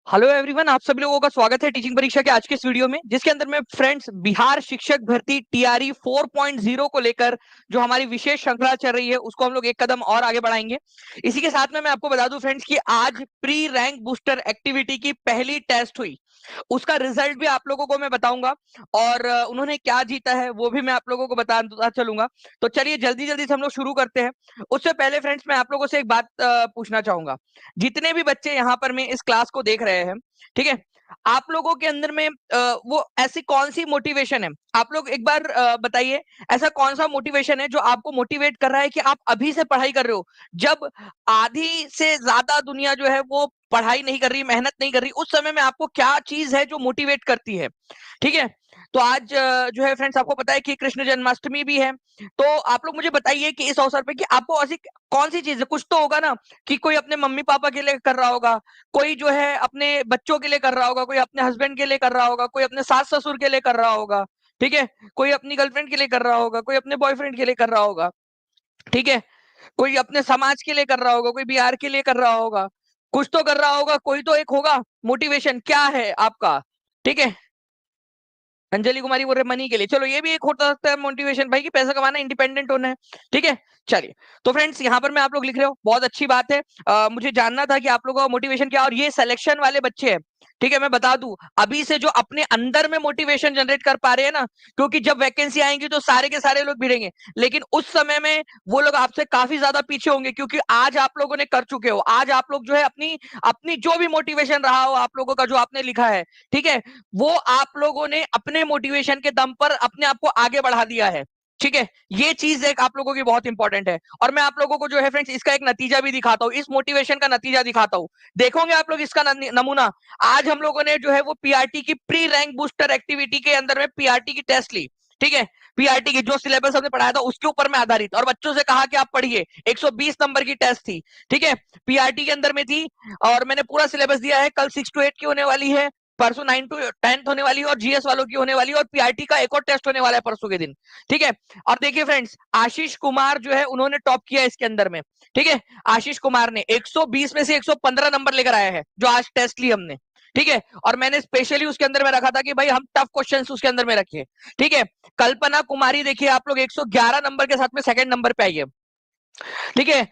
Hello everyone, आप सभी लोगों का स्वागत है टीचिंग परीक्षा के आज के इस वीडियो में, जिसके अंदर में फ्रेंड्स बिहार शिक्षक भर्ती टीआरई 4.0 को लेकर जो हमारी विशेष श्रृंखला चल रही है उसको हम लोग एक कदम और आगे बढ़ाएंगे। इसी के साथ में मैं आपको बता दूं फ्रेंड्स कि आज प्री रैंक बूस्टर एक्टिविटी की पहली टेस्ट हुई। उसका रिजल्ट भी आप लोगों को मैं बताऊंगा और उन्होंने क्या जीता है वो भी मैं आप लोगों को बताता चलूंगा। तो चलिए जल्दी जल्दी से हम लोग शुरू करते हैं। उससे पहले फ्रेंड्स मैं आप लोगों से एक बात पूछना चाहूंगा। जितने भी बच्चे यहाँ पर में इस क्लास को देख रहे हैं, ठीक है, आप लोगों के अंदर में वो ऐसी कौन सी मोटिवेशन है, आप लोग एक बार बताइए। ऐसा कौन सा मोटिवेशन है जो आपको मोटिवेट कर रहा है कि आप अभी से पढ़ाई कर रहे हो, जब आधी से ज्यादा दुनिया जो है वो पढ़ाई नहीं कर रही, मेहनत नहीं कर रही, उस समय में आपको क्या चीज है जो मोटिवेट करती है? ठीक है। तो आज जो है फ्रेंड्स आपको पता है कि कृष्ण जन्माष्टमी भी है। तो आप लोग मुझे बताइए कि इस अवसर पे कि आपको ऐसी कौन सी चीज है, कुछ तो होगा ना, कि कोई अपने मम्मी पापा के लिए कर रहा होगा, कोई जो है अपने बच्चों के लिए कर रहा होगा, कोई अपने हस्बैंड के लिए कर रहा होगा, कोई अपने सास ससुर के लिए कर रहा होगा, ठीक है, कोई अपनी गर्लफ्रेंड के लिए कर रहा होगा, कोई अपने बॉयफ्रेंड के लिए कर रहा होगा, ठीक है, कोई अपने समाज के लिए कर रहा होगा, कोई बिहार के लिए कर रहा होगा, कुछ तो कर रहा होगा, कोई तो एक होगा। मोटिवेशन क्या है आपका? ठीक है। अंजलि कुमारी बोल रहे मनी के लिए, चलो ये भी एक होता सकता है मोटिवेशन भाई, कि पैसा कमाना, इंडिपेंडेंट होना है। ठीक है। चलिए, तो फ्रेंड्स यहाँ पर मैं आप लोग लिख रहे हो, बहुत अच्छी बात है। मुझे जानना था कि आप लोगों का मोटिवेशन क्या, और ये सिलेक्शन वाले बच्चे हैं। ठीक है, मैं बता दूं अभी से जो अपने अंदर में मोटिवेशन जनरेट कर पा रहे हैं ना, क्योंकि जब वैकेंसी आएंगी तो सारे के सारे लोग भिड़ेंगे, लेकिन उस समय में वो लोग आपसे काफी ज्यादा पीछे होंगे, क्योंकि आज आप लोगों ने कर चुके हो। आज आप लोग जो है अपनी अपनी जो भी मोटिवेशन रहा हो आप लोगों का, जो आपने लिखा है, ठीक है, वो आप लोगों ने अपने मोटिवेशन के दम पर अपने आप को आगे बढ़ा दिया है। ठीक है, ये चीज एक आप लोगों की बहुत इंपॉर्टेंट है। और मैं आप लोगों को जो है फ्रेंड्स इसका एक नतीजा भी दिखाता हूं, इस मोटिवेशन का नतीजा दिखाता हूं। देखोगे आप लोग इसका नमूना। आज हम लोगों ने जो है वो पीआरटी की प्री रैंक बूस्टर एक्टिविटी के अंदर में पीआरटी की टेस्ट ली। ठीक है, पीआरटी की जो सिलेबस हमने पढ़ाया था उसके ऊपर में आधारित, और बच्चों से कहा कि आप पढ़िए। 120 नंबर की टेस्ट थी। ठीक है, पीआरटी के अंदर में थी, और मैंने पूरा सिलेबस दिया है। कल 6 to 8 की होने वाली है, परसों 9 to 10 होने वाली है, और जीएस वालों की होने वाली है, और पीआरटी का एक और टेस्ट होने वाला है परसों के दिन। ठीक है। और देखिए फ्रेंड्स, आशीष कुमार जो है उन्होंने टॉप किया इसके अंदर में। ठीक है, आशीष कुमार ने 120 में से 115 नंबर लेकर आया है, जो आज टेस्ट ली हमने। ठीक है, और मैंने स्पेशली उसके अंदर में रखा था कि भाई हम टफ क्वेश्चंस उसके अंदर में रखे। ठीक है। कल्पना कुमारी देखिए आप लोग 111 नंबर के साथ में सेकंड नंबर पे आई है। ठीक है।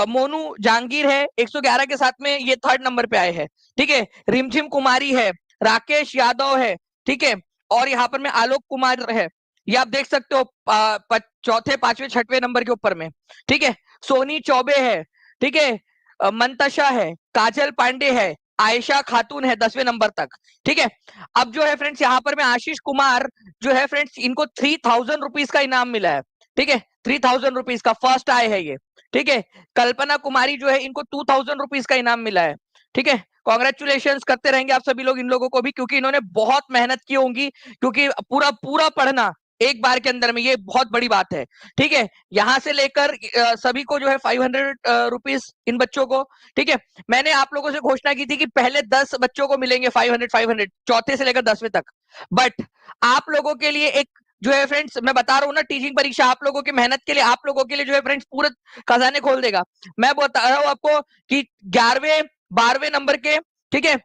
मोनू जहांगीर है 111 के साथ में, ये थर्ड नंबर पे आए हैं। ठीक है। रिमझिम कुमारी है, राकेश यादव है, ठीक है, और यहाँ पर में आलोक कुमार है। ये आप देख सकते हो चौथे पांचवें छठवें नंबर के ऊपर में। ठीक है। सोनी चौबे है, ठीक है, मंतशा है, काजल पांडे है, आयशा खातून है 10वें नंबर तक। ठीक है। अब जो है फ्रेंड्स यहाँ पर में आशीष कुमार जो है फ्रेंड्स, इनको 3000 रुपीज का इनाम मिला है। ठीक है, 3000 रुपीज का फर्स्ट आए है ये। ठीक है। कल्पना कुमारी जो है इनको 2000 रुपीज का इनाम मिला है। ठीक है, कॉन्ग्रेचुलेशन करते रहेंगे आप सभी लोग इन लोगों को भी, क्योंकि इन्होंने बहुत मेहनत की होंगी, क्योंकि पूरा पूरा पढ़ना एक बार के अंदर में ये बहुत बड़ी बात है। ठीक है, यहां से लेकर सभी को जो है 500 रुपीज इन बच्चों को। ठीक है, मैंने आप लोगों से घोषणा की थी कि पहले 10 बच्चों को मिलेंगे 500 चौथे से लेकर 10वें तक। बट आप लोगों के लिए एक जो है फ्रेंड्स, मैं बता रहा हूं ना, टीचिंग परीक्षा आप लोगों की मेहनत के लिए, आप लोगों के लिए जो है फ्रेंड्स पूरे खजाने खोल देगा। मैं बता रहा हूं आपको कि 11वें 12वें नंबर के, ठीक है,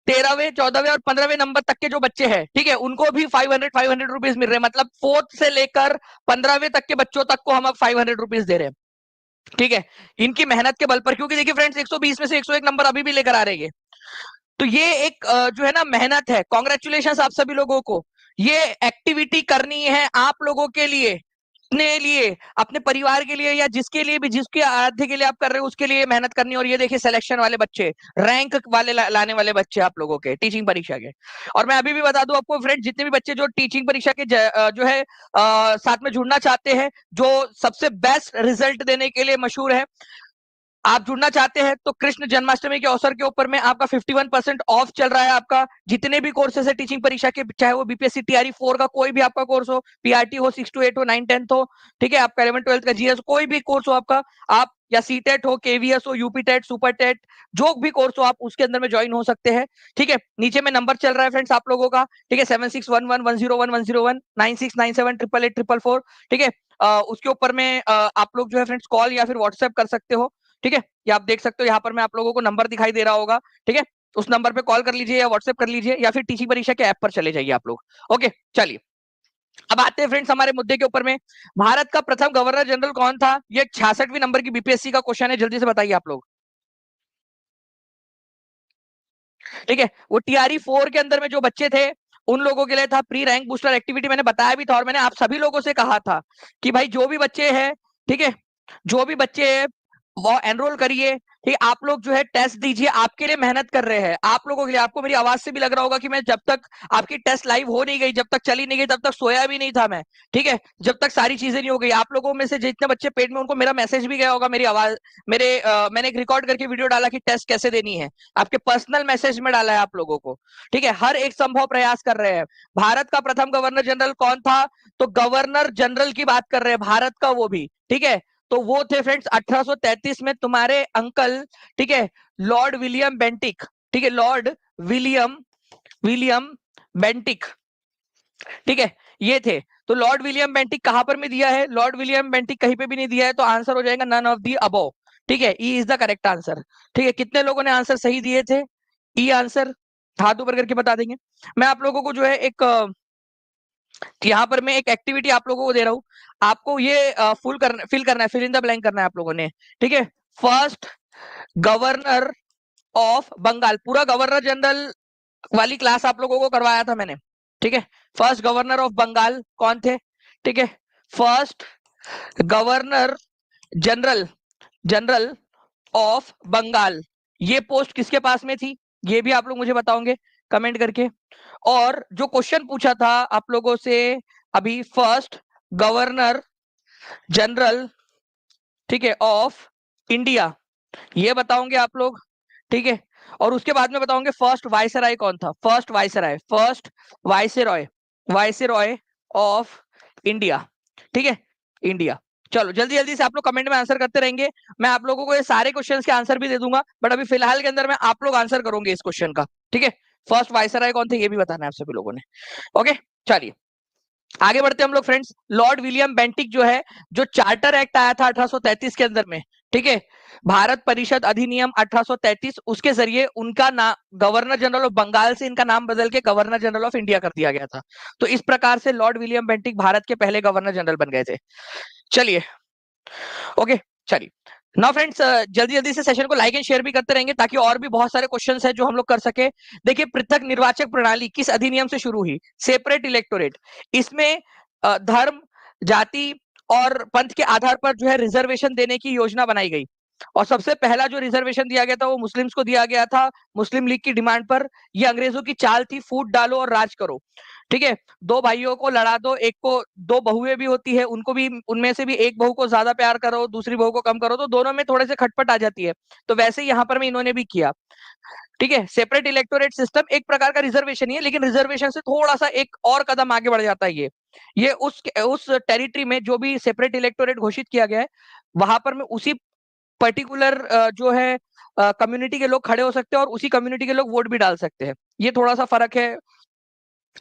13वें 14वें और 15वें नंबर तक के जो बच्चे हैं, ठीक है, उनको भी 500 रुपीज मिल रहे हैं। मतलब 4th से लेकर 15वें तक के बच्चों तक को हम अब 500 रुपीज दे रहे हैं। ठीक है, इनकी मेहनत के बल पर, क्योंकि देखिए फ्रेंड्स 120 में से 101 नंबर अभी भी लेकर आ रहे हैं। तो ये एक जो है ना मेहनत है। कॉन्ग्रेचुलेशन आप सभी लोगों को। ये एक्टिविटी करनी है आप लोगों के लिए, अपने लिए, अपने परिवार के लिए, या जिसके लिए भी, जिसके आराध्य के लिए आप कर रहे हो उसके लिए मेहनत करनी है। और ये देखिए सिलेक्शन वाले बच्चे, रैंक वाले लाने वाले बच्चे आप लोगों के टीचिंग परीक्षा के। और मैं अभी भी बता दूं आपको फ्रेंड, जितने भी बच्चे जो टीचिंग परीक्षा के जो है साथ में जुड़ना चाहते हैं, जो सबसे बेस्ट रिजल्ट देने के लिए मशहूर है, आप जुड़ना चाहते हैं तो कृष्ण जन्माष्टमी के अवसर के ऊपर में आपका 51% ऑफ चल रहा है। आपका जितने भी कोर्सेस है टीचिंग परीक्षा के, चाहे वो बीपीएससी टीआरई 4 का कोई भी आपका कोर्स हो, पीआरटी हो, 6 to 8 हो, 9 10th हो, ठीक है, आपका 11 12th का जीएस, कोई भी कोर्स हो आपका, आप या सीटेट हो, केवीएस हो, यूपी टेट, सुपर टेट, जो भी कोर्स हो आप उसके अंदर में ज्वाइन हो सकते हैं। ठीक है, नीचे में नंबर चल रहा है फ्रेंड्स आप लोगों का, ठीक है, 7611101101, 9697884444। ठीक है, उसके ऊपर में आप लोग जो है फ्रेंड्स कॉल या फिर व्हाट्सएप कर सकते हो। ठीक है, ये आप देख सकते हो, यहाँ पर मैं आप लोगों को नंबर दिखाई दे रहा होगा। ठीक है, उस नंबर पे कॉल कर लीजिए या व्हाट्सएप कर लीजिए या फिर टीचिंग परीक्षा के ऐप पर चले जाइए आप लोग। ओके, चलिए अब आते हैं फ्रेंड्स हमारे मुद्दे के ऊपर में। भारत का प्रथम गवर्नर जनरल कौन था? ये 66वीं नंबर की बीपीएससी का क्वेश्चन है, जल्दी से बताइए आप लोग। ठीक है, वो टीआरई 4 के अंदर में जो बच्चे थे उन लोगों के लिए था प्री रैंक बूस्टर एक्टिविटी। मैंने बताया भी था और मैंने आप सभी लोगों से कहा था कि भाई जो भी बच्चे हैं, ठीक है, जो भी बच्चे हैं वो एनरोल करिए। ठीक है, आप लोग जो है टेस्ट दीजिए, आपके लिए मेहनत कर रहे हैं, आप लोगों के लिए। आपको मेरी आवाज से भी लग रहा होगा कि मैं जब तक आपकी टेस्ट लाइव हो नहीं गई, जब तक चली नहीं गई, तब तक सोया भी नहीं था मैं। ठीक है, जब तक सारी चीजें नहीं हो गई। आप लोगों में से जितने बच्चे पेट में, उनको मेरा मैसेज भी गया होगा, मेरी आवाज, मैंने एक रिकॉर्ड करके वीडियो डाला कि टेस्ट कैसे देनी है, आपके पर्सनल मैसेज में डाला है आप लोगों को। ठीक है, हर एक संभव प्रयास कर रहे हैं। भारत का प्रथम गवर्नर जनरल कौन था? तो गवर्नर जनरल की बात कर रहे हैं, भारत का वो भी। ठीक है, तो वो थे फ्रेंड्स 1833 में तुम्हारे अंकल, ठीक है, लॉर्ड विलियम बेंटिक। ठीक है, लॉर्ड विलियम विलियम बेंटिक। ठीक है, ये थे। तो लॉर्ड विलियम बेंटिक कहां पर में दिया है? लॉर्ड विलियम बेंटिक कहीं पे भी नहीं दिया है, तो आंसर हो जाएगा नन ऑफ दी अबव। ठीक है, E is the correct answer. ठीक है, कितने लोगों ने आंसर सही दिए थे? ई आंसर हाथ ऊपर करके बता देंगे। मैं आप लोगों को जो है एक यहाँ पर मैं एक एक्टिविटी आप लोगों को दे रहा हूँ, आपको ये फिल करना है, फिल इन द ब्लैंक करना है आप लोगों ने। ठीक है, फर्स्ट गवर्नर ऑफ बंगाल, पूरा गवर्नर जनरल वाली क्लास आप लोगों को करवाया था मैंने। ठीक है, फर्स्ट गवर्नर ऑफ बंगाल कौन थे? ठीक है, first governor general general of Bengal, ये पोस्ट किसके पास में थी? ये भी आप लोग मुझे बताओगे कमेंट करके। और जो क्वेश्चन पूछा था आप लोगों से अभी, फर्स्ट गवर्नर जनरल, ठीक है, ऑफ इंडिया, ये बताओगे आप लोग। ठीक है, और उसके बाद में बताओगे फर्स्ट वायसराय कौन था? First viceroy, first viceroy, viceroy of India. ठीक है, इंडिया। चलो जल्दी जल्दी से आप लोग कमेंट में आंसर करते रहेंगे, मैं आप लोगों को ये सारे क्वेश्चंस के आंसर भी दे दूंगा, बट अभी फिलहाल के अंदर में आप लोग आंसर करोगे इस क्वेश्चन का। ठीक है, फर्स्ट वायसराय कौन थे ये भी बताना है आप सभी लोगों ने। ओके, चलिए आगे बढ़ते हैं हम लोग फ्रेंड्स। लॉर्ड विलियम बेंटिक जो है, जो चार्टर एक्ट आया था 1833 के अंदर में, ठीक है, भारत परिषद अधिनियम 1833, उसके जरिए उनका नाम, गवर्नर जनरल ऑफ बंगाल से इनका नाम बदल के गवर्नर जनरल ऑफ इंडिया कर दिया गया था। तो इस प्रकार से लॉर्ड विलियम बेंटिक भारत के पहले गवर्नर जनरल बन गए थे। चलिए, ओके, चलिए ना फ्रेंड्स, जल्दी जल्दी से सेशन को लाइक एंड शेयर भी करते रहेंगे ताकि और भी बहुत सारे क्वेश्चंस हैं जो हम लोग कर सके। देखिए, पृथक निर्वाचक प्रणाली किस अधिनियम से शुरू हुई? Separate electorate. इसमें धर्म, जाति और पंथ के आधार पर जो है रिजर्वेशन देने की योजना बनाई गई। और सबसे पहला जो रिजर्वेशन दिया गया था वो मुस्लिम्स को दिया गया था, मुस्लिम लीग की डिमांड पर। ये अंग्रेजों की चाल थी, फूट डालो और राज करो। ठीक है, दो भाइयों को लड़ा दो, एक को, दो बहुएं भी होती है, उनको भी, उनमें से भी एक बहू को ज्यादा प्यार करो, दूसरी बहू को कम करो, तो दोनों में थोड़े से खटपट आ जाती है। तो वैसे ही यहाँ पर में इन्होंने भी किया। ठीक है, सेपरेट इलेक्टोरेट सिस्टम एक प्रकार का रिजर्वेशन ही है, लेकिन रिजर्वेशन से थोड़ा सा एक और कदम आगे बढ़ जाता है। ये उस टेरिटरी में जो भी सेपरेट इलेक्टोरेट घोषित किया गया है, वहां पर में उसी पर्टिकुलर जो है कम्युनिटी के लोग खड़े हो सकते हैं और उसी कम्युनिटी के लोग वोट भी डाल सकते हैं। ये थोड़ा सा फर्क है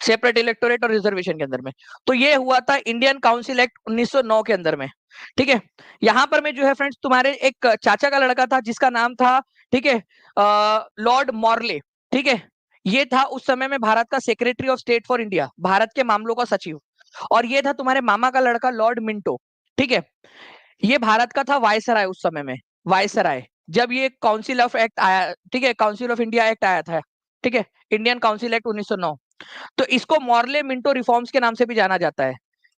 सेपरेट इलेक्टोरेट और रिजर्वेशन के अंदर में। तो ये हुआ था इंडियन काउंसिल एक्ट 1909 के अंदर में। ठीक है, यहां पर में जो है फ्रेंड्स, तुम्हारे एक चाचा का लड़का था जिसका नाम था, ठीक है, लॉर्ड मॉर्ले। ठीक है, ये था उस समय में भारत का secretary of state for India, Bharat के मामलों का सचिव। और ये था तुम्हारे मामा का लड़का लॉर्ड मिंटो। ठीक है, ये भारत का था वायसराय उस समय में, वायसराय, जब ये काउंसिल ऑफ एक्ट आया। ठीक है, काउंसिल ऑफ इंडिया एक्ट आया था। ठीक है, इंडियन काउंसिल एक्ट 1909। तो इसको मॉर्ले मिंटो रिफॉर्म्स के नाम से भी जाना जाता है।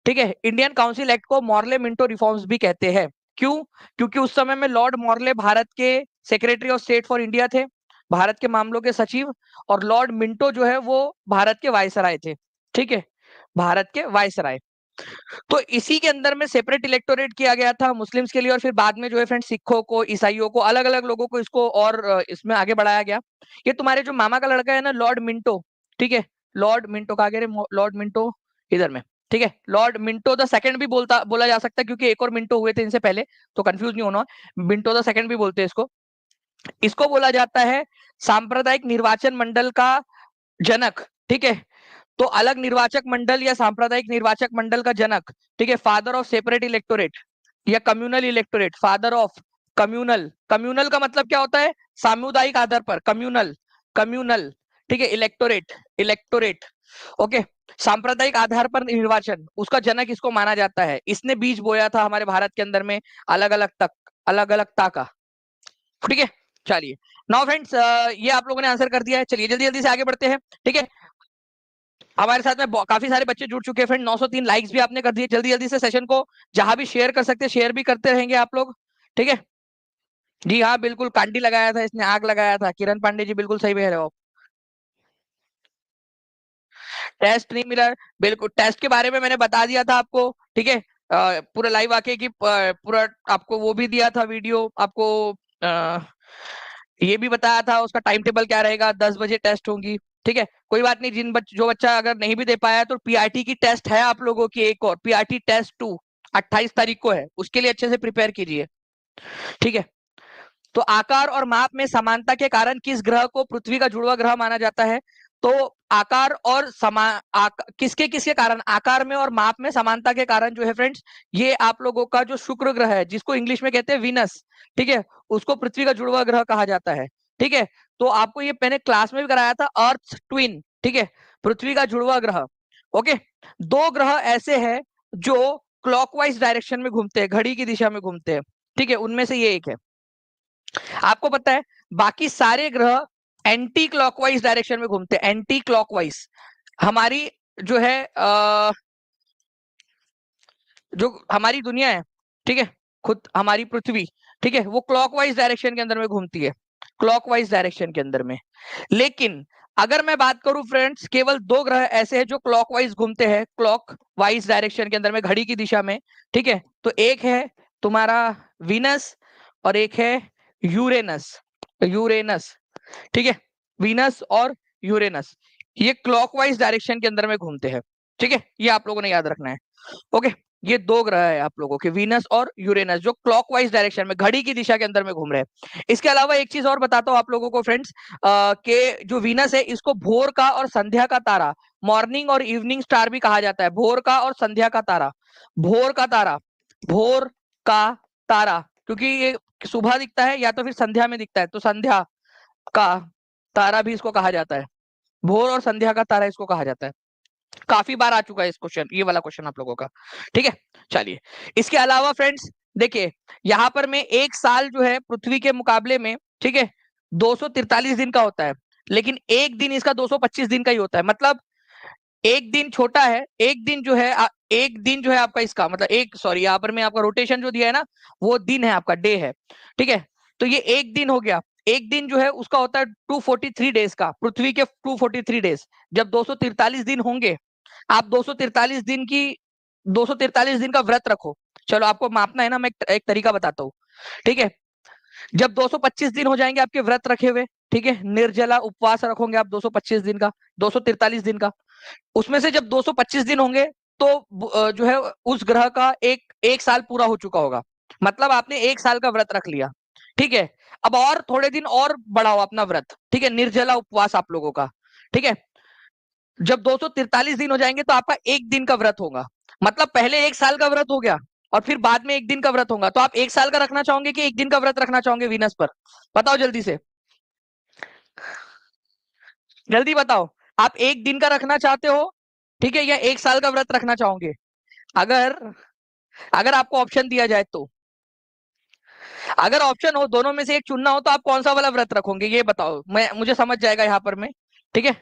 ठीक है, इंडियन काउंसिल एक्ट को मॉर्ले मिंटो रिफॉर्म्स भी कहते हैं। क्यों? क्योंकि उस समय में लॉर्ड मॉर्ले भारत के secretary of state for India थे, भारत के मामलों के सचिव, और लॉर्ड मिंटो जो है वो भारत के वायसराय थे। ठीक है, भारत के वायसराय। तो इसी के अंदर में सेपरेट इलेक्टोरेट किया गया था मुस्लिम्स के लिए, और फिर बाद में जो है फ्रेंड सिखों को, ईसाइयों को, अलग अलग लोगों को इसको और इसमें आगे बढ़ाया गया। ये तुम्हारे जो मामा का लड़का है ना, लॉर्ड मिंटो, ठीक है, लॉर्ड मिंटो कहा गया, लॉर्ड मिंटो इधर में। ठीक है, लॉर्ड मिंटो द सेकंड भी बोला जा सकता है, क्योंकि एक और मिंटो हुए थे इनसे पहले, तो कंफ्यूज नहीं होना। मिंटो द सेकंड भी बोलते हैं इसको। इसको बोला जाता है सांप्रदायिक निर्वाचन मंडल का जनक। ठीक है, तो अलग निर्वाचक मंडल या सांप्रदायिक निर्वाचक मंडल का जनक, ठीक है, फादर ऑफ सेपरेट इलेक्टोरेट या communal electorate, father of communal. Communal का मतलब क्या होता है? सामुदायिक आधार पर, कम्युनल। कम्युनल, ठीक है, इलेक्टोरेट, इलेक्टोरेट, ओके, सांप्रदायिक आधार पर निर्वाचन, उसका जनक इसको माना जाता है। इसने बीज बोया था हमारे भारत के अंदर में अलग अलग ता का, ठीक है। चलिए, नाउ फ्रेंड्स, ये आप लोगों ने आंसर कर दिया है। चलिए जल्दी जल्दी से आगे बढ़ते हैं, ठीक है। हमारे साथ में काफी सारे बच्चे जुड़ चुके हैं फ्रेंड, 903 लाइक्स भी आपने कर दिए। जल्दी जल्दी से सेशन को जहां भी शेयर कर सकते हैं शेयर भी करते रहेंगे आप लोग, ठीक है। जी हाँ, बिल्कुल कांडी लगाया था इसने, आग लगाया था। किरण पांडे जी बिल्कुल सही कह रहे हो। टेस्ट नहीं मिला, बिल्कुल टेस्ट के बारे में मैंने बता दिया था आपको, ठीक है। पूरा लाइव आके की पूरा आपको वो भी दिया था वीडियो आपको, ये भी बताया था उसका टाइम टेबल क्या रहेगा, 10 बजे टेस्ट होंगी, ठीक है। कोई बात नहीं, जो बच्चा अगर नहीं भी दे पाया तो पीआरटी की टेस्ट है आप लोगों की, एक और पीआरटी टेस्ट 2 28 तारीख को है, उसके लिए अच्छे से प्रिपेयर कीजिए, ठीक है। तो आकार और माप में समानता के कारण किस ग्रह को पृथ्वी का जुड़वा ग्रह माना जाता है? तो आकार और किसके किसके कारण, आकार में और माप में समानता के कारण जो है फ्रेंड्स, ये आप लोगों का जो शुक्र ग्रह है, जिसको इंग्लिश में कहते हैं वीनस, ठीक है, उसको पृथ्वी का जुड़वा ग्रह कहा जाता है, ठीक है। तो आपको ये मैंने क्लास में भी कराया था, अर्थ ट्विन, ठीक है, पृथ्वी का जुड़वा ग्रह, ओके। दो ग्रह ऐसे हैं जो क्लॉकवाइज डायरेक्शन में घूमते हैं, घड़ी की दिशा में घूमते हैं, ठीक है, उनमें से ये एक है। आपको पता है बाकी सारे ग्रह एंटी क्लॉकवाइज डायरेक्शन में घूमते हैं, एंटी क्लॉकवाइज। हमारी जो है जो हमारी दुनिया है, ठीक है, खुद हमारी पृथ्वी, ठीक है, वो क्लॉकवाइज डायरेक्शन के अंदर में घूमती है, क्लॉकवाइज डायरेक्शन के अंदर में। लेकिन अगर मैं बात करूं फ्रेंड्स, केवल दो ग्रह ऐसे हैं जो क्लॉकवाइज घूमते हैं, क्लॉकवाइज डायरेक्शन के अंदर में, घड़ी की दिशा में, ठीक है। तो एक है तुम्हारा वीनस और एक है यूरेनस, यूरेनस, ठीक है। वीनस और यूरेनस ये क्लॉकवाइज डायरेक्शन के अंदर में घूमते हैं, ठीक है, ये आप लोगों ने याद रखना है, ओके। ये दो ग्रह है आप लोगों के, वीनस और यूरेनस, जो क्लॉकवाइज डायरेक्शन में, घड़ी की दिशा के अंदर में घूम रहे हैं। इसके अलावा एक चीज और बताता हूं आप लोगों को फ्रेंड्स, कि जो वीनस है इसको भोर का और संध्या का तारा, मॉर्निंग और इवनिंग स्टार भी कहा जाता है, भोर का और संध्या का तारा, भोर का तारा, भोर का तारा, क्योंकि ये सुबह दिखता है या तो फिर संध्या में दिखता है, तो संध्या का तारा भी इसको कहा जाता है, भोर और संध्या का तारा इसको कहा जाता है। काफी बार आ चुका है इस क्वेश्चन, ये वाला क्वेश्चन आप लोगों का, ठीक है। चलिए, इसके अलावा फ्रेंड्स देखिए, यहां पर में एक साल जो है पृथ्वी के मुकाबले में, ठीक है, 243 दिन का होता है, लेकिन एक दिन इसका 225 दिन का ही होता है। मतलब एक दिन छोटा है, एक दिन जो है एक दिन जो है आपका इसका मतलब एक, सॉरी, यहाँ पर मैं आपका रोटेशन जो दिया है ना, वो दिन है आपका, डे है, ठीक है। तो ये एक दिन हो गया, एक दिन जो है उसका होता है 243 डेज का, पृथ्वी के 243 डेज। जब 243 दिन होंगे, आप 243 दिन का व्रत रखो। चलो आपको मापना है ना, मैं एक तरीका बताता हूँ, ठीक है। जब 225 दिन हो जाएंगे आपके व्रत रखे हुए, ठीक है, निर्जला उपवास रखोगे आप 225 दिन का, 243 दिन का, उसमें से जब 225 दिन होंगे तो जो है उस ग्रह का एक एक साल पूरा हो चुका होगा। मतलब आपने एक साल का व्रत रख लिया, ठीक है। अब और थोड़े दिन और बढ़ाओ अपना व्रत, ठीक है, निर्जला उपवास आप लोगों का, ठीक है। जब 243 दिन हो जाएंगे तो आपका एक दिन का व्रत होगा। मतलब पहले एक साल का व्रत हो गया और फिर बाद में एक दिन का व्रत होगा। तो आप एक साल का रखना चाहोगे कि एक दिन का व्रत रखना चाहोगे वीनस पर? बताओ जल्दी से, जल्दी बताओ। आप एक दिन का रखना चाहते हो, ठीक है, या एक साल का व्रत रखना चाहोगे? अगर अगर आपको ऑप्शन दिया जाए तो, अगर ऑप्शन हो दोनों में से एक चुनना हो तो आप कौन सा वाला व्रत रखोगे, ये बताओ, मैं मुझे समझ जाएगा यहाँ पर में, ठीक है।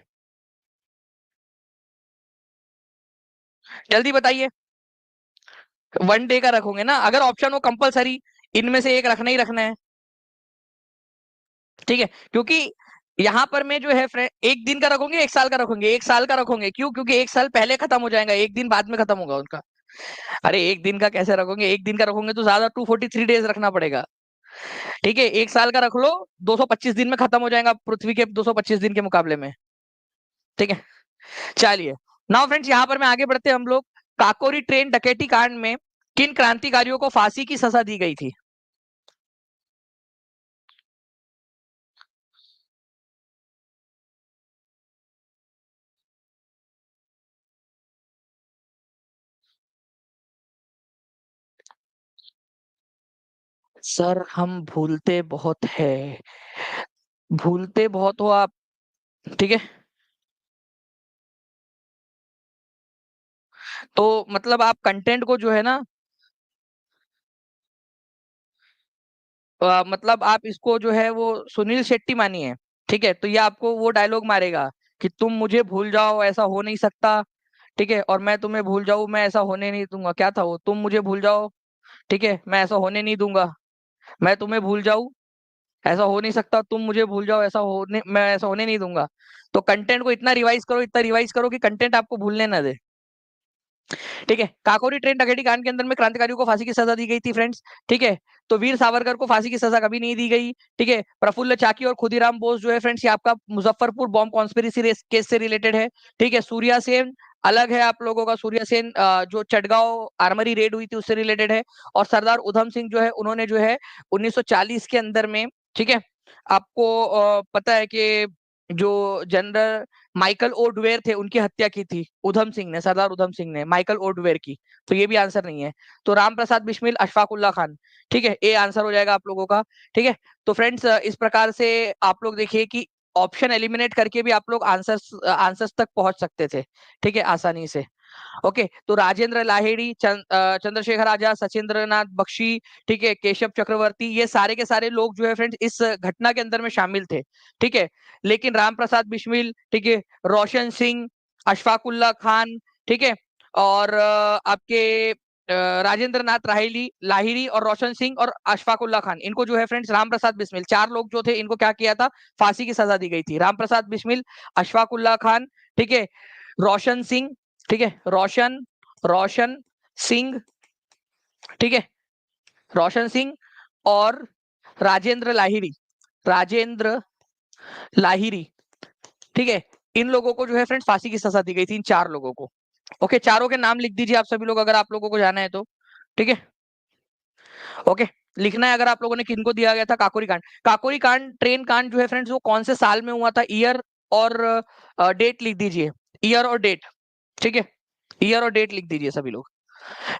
जल्दी बताइए। वन डे का रखोगे ना? अगर ऑप्शन हो कंपलसरी, इनमें से एक रखना ही रखना है, ठीक है। क्योंकि यहाँ पर मैं जो है फ्रेंड, एक दिन का रखोगे एक साल का रखोगे? एक साल का रखोगे, क्यों? क्योंकि एक साल पहले खत्म हो जाएगा, एक दिन बाद में खत्म होगा उनका। अरे एक दिन का कैसे रखोगे? एक दिन का रखोगे तो ज्यादा 243 डेज रखना पड़ेगा, ठीक है। एक साल का रख लो, 225 दिन में खत्म हो जाएगा पृथ्वी के 225 दिन के मुकाबले में, ठीक है। चलिए, नाउ फ्रेंड्स यहाँ पर मैं आगे बढ़ते हैं हम लोग। काकोरी ट्रेन डकैती कांड में किन क्रांतिकारियों को फांसी की सजा दी गई थी? सर हम भूलते बहुत है, भूलते बहुत हो आप। ठीक है। तो मतलब आप कंटेंट को जो है ना, मतलब आप इसको जो है वो सुनील शेट्टी मानिए। ठीक है, तो ये आपको वो डायलॉग मारेगा कि तुम मुझे भूल जाओ ऐसा हो नहीं सकता। ठीक है, और मैं तुम्हें भूल जाऊं मैं ऐसा होने नहीं दूंगा। क्या था वो, तुम मुझे भूल जाओ, ठीक है, मैं ऐसा होने नहीं दूंगा। मैं तुम्हें भूल जाऊं ऐसा हो नहीं सकता, तुम मुझे भूल जाओ ऐसा होने मैं ऐसा होने नहीं दूंगा। तो कंटेंट को इतना रिवाइज करो, इतना रिवाइज करो कि कंटेंट आपको भूलने ना दे। ठीक है, काकोरी ट्रेन डकैती कांड के अंदर में क्रांतिकारियों को फांसी की सजा दी गई थी फ्रेंड्स। ठीक है, तो वीर सावरकर को फांसी की सजा कभी नहीं दी गई। ठीक है, प्रफुल्ल चाकी और खुदीराम बोस जो है फ्रेंड्स, ये आपका मुजफ्फरपुर बॉम्ब कॉन्स्पिरेसी केस से रिलेटेड है। ठीक है, सूर्या सेन अलग है आप लोगों का। सूर्या सेन जो चटगांव आर्मरी रेड हुई थी उससे रिलेटेड है। और सरदार उधम सिंह जो है उन्होंने जो है 1940 के अंदर में, ठीक है, आपको पता है कि जो जनरल माइकल ओ डुवेर थे उनकी हत्या की थी उधम सिंह ने, सरदार उधम सिंह ने माइकल ओ डुवेर की। तो ये भी आंसर नहीं है। तो राम प्रसाद बिस्मिल, अशफाकुल्ला खान। ठीक है, ये आंसर हो जाएगा आप लोगों का। ठीक है, तो फ्रेंड्स इस प्रकार से आप लोग देखिए कि ऑप्शन एलिमिनेट करके भी आप लोग आंसर्स आंसर्स तक पहुंच सकते थे। ठीक है, आसानी से। ओके, तो राजेंद्र लाहिड़ी, चंद्रशेखर आजाद, सचिंद्र नाथ बख्शी, ठीक है, केशव चक्रवर्ती, ये सारे के सारे लोग जो है फ्रेंड्स इस घटना के अंदर में शामिल थे। ठीक है, लेकिन राम प्रसाद बिस्मिल, ठीक है, रोशन सिंह, अशफाकुल्ला खान, ठीक है, और आपके राजेंद्र नाथ राहिली लाहिरी और रोशन सिंह और अशफाकुल्ला खान, इनको जो है फ्रेंड्स राम प्रसाद बिस्मिल, चार लोग जो थे इनको क्या किया था, फांसी की सजा दी गई थी। राम प्रसाद बिस्मिल, अशफाकुल्ला खान, ठीक है, रोशन सिंह, ठीक है, रोशन रोशन सिंह, ठीक है, रोशन सिंह और राजेंद्र लाहिरी, राजेंद्र लाहिरी, ठीक है, इन लोगों को जो है फ्रेंड्स फांसी की सजा दी गई थी, इन चार लोगों को। ओके, चारों के नाम लिख दीजिए आप सभी लोग अगर आप लोगों को जाना है तो। ठीक है, ओके, लिखना है अगर आप लोगों ने किनको दिया गया था। काकोरी कांड, काकोरी कांड ट्रेन कांड जो है फ्रेंड्स वो कौन से साल में हुआ था, ईयर और डेट लिख दीजिए, ईयर और डेट। ठीक है, ईयर और डेट लिख दीजिए सभी लोग।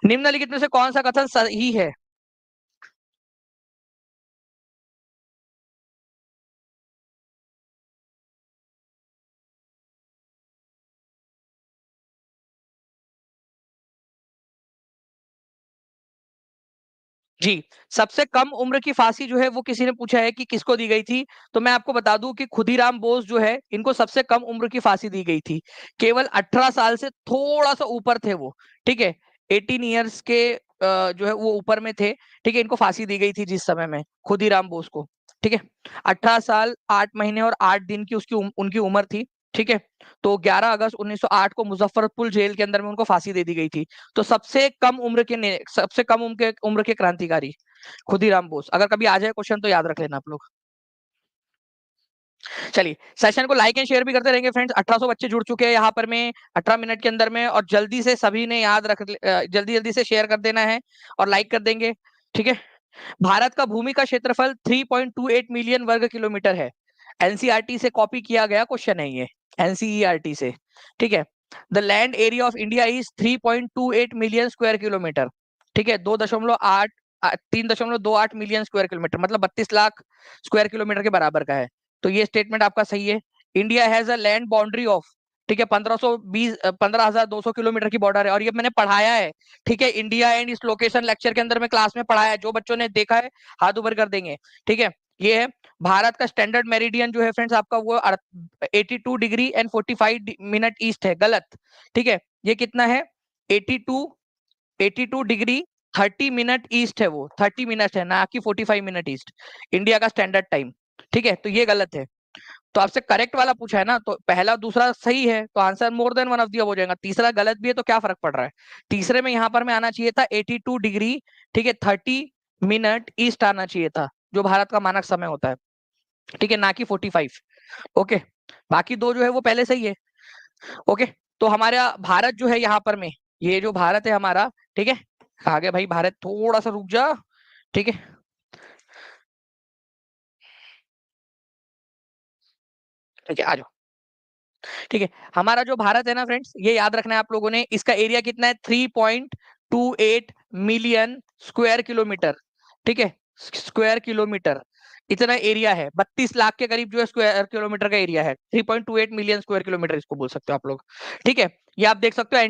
निम्नलिखित में से कौन सा कथन सही है। जी, सबसे कम उम्र की फांसी जो है वो किसी ने पूछा है कि किसको दी गई थी। तो मैं आपको बता दूं कि खुदीराम बोस जो है इनको सबसे कम उम्र की फांसी दी गई थी। केवल 18 साल से थोड़ा सा ऊपर थे वो। ठीक है, 18 ईयर्स के जो है वो ऊपर में थे। ठीक है, इनको फांसी दी गई थी जिस समय में खुदीराम बोस को। ठीक है, 18 साल 8 महीने और 8 दिन की उनकी उम्र थी। ठीक है, तो 11 अगस्त 1908 को मुजफ्फरपुर जेल के अंदर में उनको फांसी दे दी गई थी। तो सबसे कम उम्र के क्रांतिकारी खुदीराम बोस। अगर कभी आ जाए क्वेश्चन तो याद रख लेना आप लोग। चलिए, सेशन को लाइक एंड शेयर भी करते रहेंगे फ्रेंड्स। 1800 बच्चे जुड़ चुके हैं यहाँ पर में 18 मिनट के अंदर में, और जल्दी से सभी ने जल्दी जल्दी से शेयर कर देना है और लाइक कर देंगे। ठीक है, भारत का भूमि का क्षेत्रफल 3.28 मिलियन वर्ग किलोमीटर है। एनसीईआरटी से कॉपी किया गया क्वेश्चन है ये, एनसीईआरटी से। ठीक है, the land area of India is 3.28 million square kilometre. ठीक है, 3.28 मिलियन स्क्वायर किलोमीटर मतलब 32 लाख स्क्वायर किलोमीटर के बराबर का है। तो ये स्टेटमेंट आपका सही है। India has a land boundary of, ठीक है, 15,200 किलोमीटर की बॉर्डर है, और ये मैंने पढ़ाया है। ठीक है, इंडिया एंड इस लोकेशन लेक्चर के अंदर में क्लास में पढ़ाया है। जो बच्चों ने देखा है हाथ ऊपर कर देंगे। ठीक है, ये है भारत का स्टैंडर्ड मेरिडियन जो है फ्रेंड्स आपका वो 82 डिग्री एंड 45 मिनट ईस्ट है। गलत। ठीक है, ये कितना है, 82 82 डिग्री 30 मिनट ईस्ट है, वो 30 मिनट है ना कि 45 मिनट ईस्ट इंडिया का स्टैंडर्ड टाइम। ठीक है, तो ये गलत है। तो आपसे करेक्ट वाला पूछा है ना, तो पहला दूसरा सही है तो answer more than one of the हो जाएगा। तीसरा गलत भी है तो क्या फर्क पड़ रहा है। तीसरे में यहाँ पर मैं आना चाहिए था 82 डिग्री, ठीक है, 30 मिनट ईस्ट आना चाहिए था, जो भारत का मानक समय होता है। ठीक है, ना कि 45। ओके, बाकी दो जो है वो पहले सही है। ओके, तो हमारा भारत जो है यहाँ पर में, ये जो भारत है हमारा, ठीक है, आगे भाई भारत थोड़ा सा रुक जा। ठीक है, ठीक है, आ जाओ। ठीक है, हमारा जो भारत है ना फ्रेंड्स, ये याद रखना है आप लोगों ने, इसका एरिया कितना है, 3.28 मिलियन स्क्वायर किलोमीटर। ठीक है, स्क्वायर किलोमीटर। इतना एरिया है, 32 लाख के करीब जो है स्क्वायर किलोमीटर का एरिया है, 3.28 मिलियन स्क्वायर किलोमीटर इसको बोल सकते हो आप लोग। ठीक है, ये आप देख सकते हो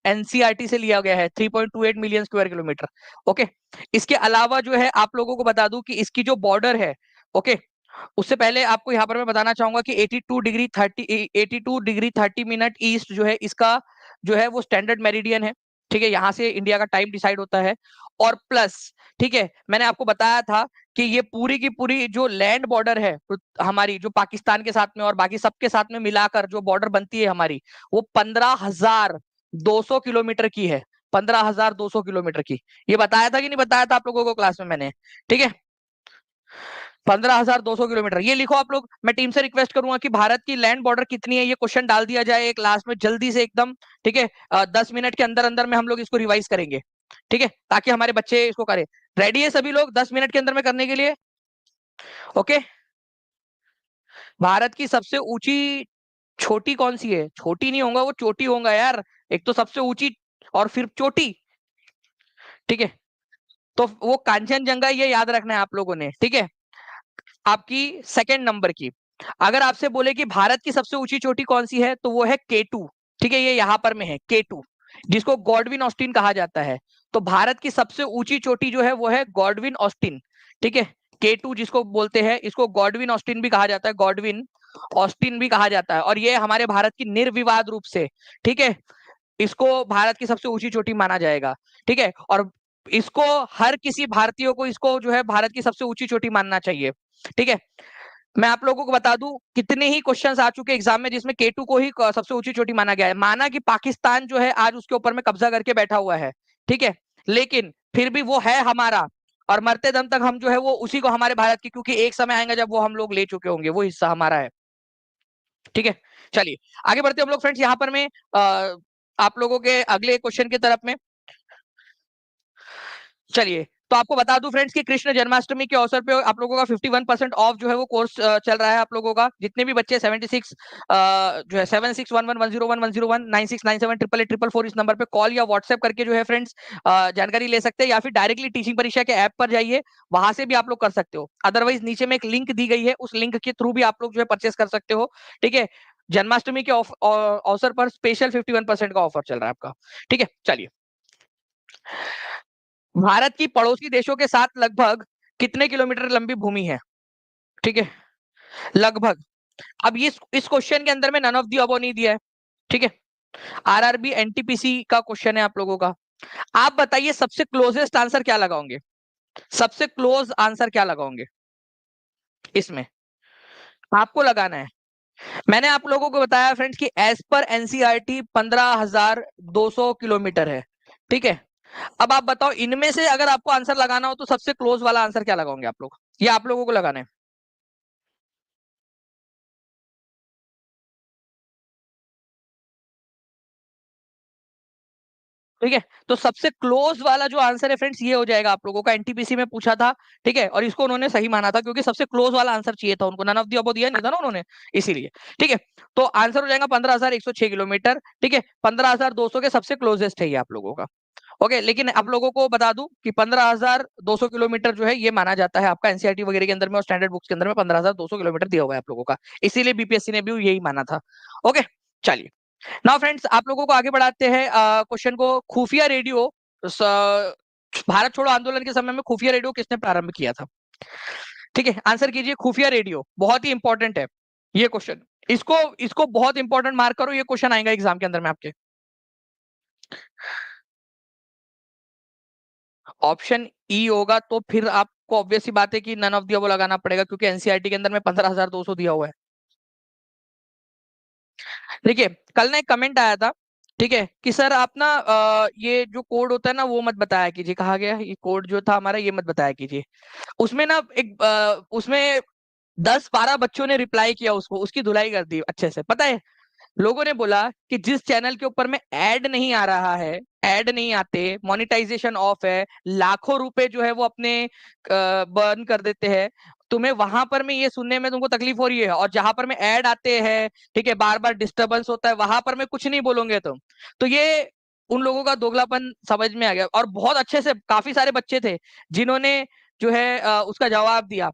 एनसीईआरटी से लिया गया है, 3.28 मिलियन स्क्वायर किलोमीटर। ओके, इसके अलावा जो है आप लोगों को बता दूं कि इसकी जो बॉर्डर है, ओके, उससे पहले आपको यहाँ पर मैं बताना चाहूंगा कि 82 डिग्री 30 मिनट ईस्ट जो है इसका जो है वो स्टैंडर्ड मेरिडियन है। ठीक है, यहाँ से इंडिया का टाइम डिसाइड होता है। और प्लस, ठीक है, मैंने आपको बताया था कि ये पूरी की पूरी जो लैंड बॉर्डर है हमारी, जो पाकिस्तान के साथ में और बाकी सबके साथ में मिलाकर जो बॉर्डर बनती है हमारी, वो 15,200 किलोमीटर की है। 15,200 किलोमीटर की। ये बताया था कि नहीं बताया था आप लोगों को क्लास में मैंने? ठीक है, 15,200 किलोमीटर। ये लिखो आप लोग। मैं टीम से रिक्वेस्ट करूंगा कि भारत की लैंड बॉर्डर कितनी है ये क्वेश्चन डाल दिया जाए एक लास्ट में जल्दी से एकदम। ठीक है, 10 मिनट के अंदर अंदर में हम लोग इसको रिवाइज करेंगे। ठीक है, ताकि हमारे बच्चे इसको करें। रेडी है सभी लोग 10 मिनट के अंदर में करने के लिए? ओके, भारत की सबसे ऊंची छोटी कौन सी है? छोटी नहीं होगा वो, चोटी होगा यार। एक तो सबसे ऊंची और फिर चोटी। ठीक है, तो वो कांचनजंगा, ये याद रखना है आप लोगों ने। ठीक है, आपकी सेकंड नंबर की, अगर आपसे बोले कि भारत की सबसे ऊंची चोटी कौन सी है, तो वो है K2। ठीक है, ये यहां पर में है K2, जिसको गॉडविन ऑस्टिन कहा जाता है। तो भारत की सबसे ऊंची चोटी जो है वो है गॉडविन ऑस्टिन। ठीक है, K2 जिसको बोलते हैं, इसको गॉडविन ऑस्टिन भी कहा जाता है, गॉडविन ऑस्टिन भी कहा जाता है। और ये हमारे भारत की निर्विवाद रूप से, ठीक है, इसको भारत की सबसे ऊंची चोटी माना जाएगा। ठीक है, और इसको हर किसी भारतीय को इसको जो है भारत की सबसे ऊंची चोटी मानना चाहिए। ठीक है, मैं आप लोगों को बता दूं कितने ही क्वेश्चंस आ चुके एग्जाम में जिसमें K2 को ही सबसे ऊंची चोटी माना गया है। माना कि पाकिस्तान जो है आज उसके ऊपर में कब्जा करके बैठा हुआ है, ठीक है, लेकिन फिर भी वो है हमारा, और मरते दम तक हम जो है वो उसी को हमारे भारत की, क्योंकि एक समय आएगा जब वो हम लोग ले चुके होंगे, वो हिस्सा हमारा है। ठीक है, चलिए आगे बढ़ते हम लोग फ्रेंड्स। यहाँ पर मैं आप लोगों के अगले क्वेश्चन की तरफ में चलिए। तो आपको बता दूं फ्रेंड्स कि कृष्ण जन्माष्टमी के अवसर पे आप लोगों का 51% ऑफ जो है वो कोर्स चल रहा है। आप लोगों का जितने भी बच्चे 76 जो है 7611101101 96978844 इस नंबर पे कॉल या व्हाट्सएप करके जो है फ्रेंड्स जानकारी ले सकते हैं, या फिर डायरेक्टली टीचिंग परीक्षा के ऐप पर जाइए, वहां से भी आप लोग कर सकते हो। अदरवाइज नीचे में एक लिंक दी गई है, उस लिंक के थ्रू भी आप लोग जो है परचेस कर सकते हो। ठीक है, जन्माष्टमी के अवसर पर स्पेशल 51% का ऑफर चल रहा है आपका। ठीक है, चलिए। भारत की पड़ोसी देशों के साथ लगभग कितने किलोमीटर लंबी भूमि है? ठीक है, लगभग। अब इस क्वेश्चन के अंदर में नन ऑफ दी अबव नहीं दिया है। ठीक है, आरआरबी एनटीपीसी का क्वेश्चन है आप लोगों का। आप बताइए सबसे क्लोजेस्ट आंसर क्या लगाओगे? सबसे क्लोज आंसर क्या लगाओगे इसमें? आपको लगाना है। मैंने आप लोगों को बताया फ्रेंड्स कि एज पर एनसीईआरटी 15,200 किलोमीटर है। ठीक है, अब आप बताओ इनमें से अगर आपको आंसर लगाना हो तो सबसे क्लोज वाला आंसर क्या लगाओगे आप लोग? ये आप लोगों को लगाना है। ठीक है, तो सबसे क्लोज वाला जो आंसर है फ्रेंड्स ये हो जाएगा आप लोगों का। एनटीपीसी में पूछा था, ठीक है, और इसको उन्होंने सही माना था क्योंकि सबसे क्लोज वाला आंसर चाहिए था उनको, नन ऑफ दी अबव दिया नहीं था ना उन्होंने, इसीलिए। ठीक है, तो आंसर हो जाएगा 15,106 किलोमीटर। ठीक है, 15,200 के सबसे क्लोजेस्ट है ये आप लोगों का। ओके, लेकिन आप लोगों को बता दूं कि 15,200 किलोमीटर जो है ये माना जाता है आपका एनसीईआरटी वगैरह के अंदर में और स्टैंडर्ड बुक्स के अंदर में 15,200 किलोमीटर दिया हुआ है आप लोगों का, इसीलिए बीपीएससी ने भी यही माना था। ओके, चलिए। नाउ फ्रेंड्स आप लोगों को आगे बढ़ाते हैं क्वेश्चन को। खुफिया रेडियो भारत छोड़ो आंदोलन के समय में खुफिया रेडियो किसने प्रारंभ किया था? ठीक है, आंसर कीजिए। खुफिया रेडियो बहुत ही इंपॉर्टेंट है ये क्वेश्चन। इसको इसको बहुत इंपॉर्टेंट मार्क करो, ये क्वेश्चन आएगा एग्जाम के अंदर में आपके। ऑप्शन ई होगा तो फिर आपको ऑब्वियस सी बात है कि नन ऑफ दी अबव लगाना पड़ेगा, क्योंकि एनसीईआरटी के अंदर में 15,200 दिया हुआ है। देखिए, कल ना एक कमेंट आया था, ठीक है, कि सर आप ना ये जो कोड होता है ना वो मत बताया कीजिए। कहा गया ये कोड जो था हमारा ये मत बताया कीजिए। उसमें ना एक उसमें 10-12 बच्चों ने रिप्लाई किया, उसको उसकी धुलाई कर दी अच्छे से। पता है, लोगों ने बोला कि जिस चैनल के ऊपर में ऐड नहीं आ रहा है, ऐड नहीं आते, मोनेटाइजेशन ऑफ है, लाखों रुपए जो है वो अपने बर्न कर देते हैं, तुम्हें वहां पर में ये सुनने में तुमको तकलीफ हो रही है, और जहां पर में ऐड आते हैं, ठीक है, बार बार डिस्टरबेंस होता है, वहां पर में कुछ नहीं बोलोगे तुम। तो ये उन लोगों का दोगलापन समझ में आ गया, और बहुत अच्छे से काफी सारे बच्चे थे जिन्होंने जो है उसका जवाब दिया।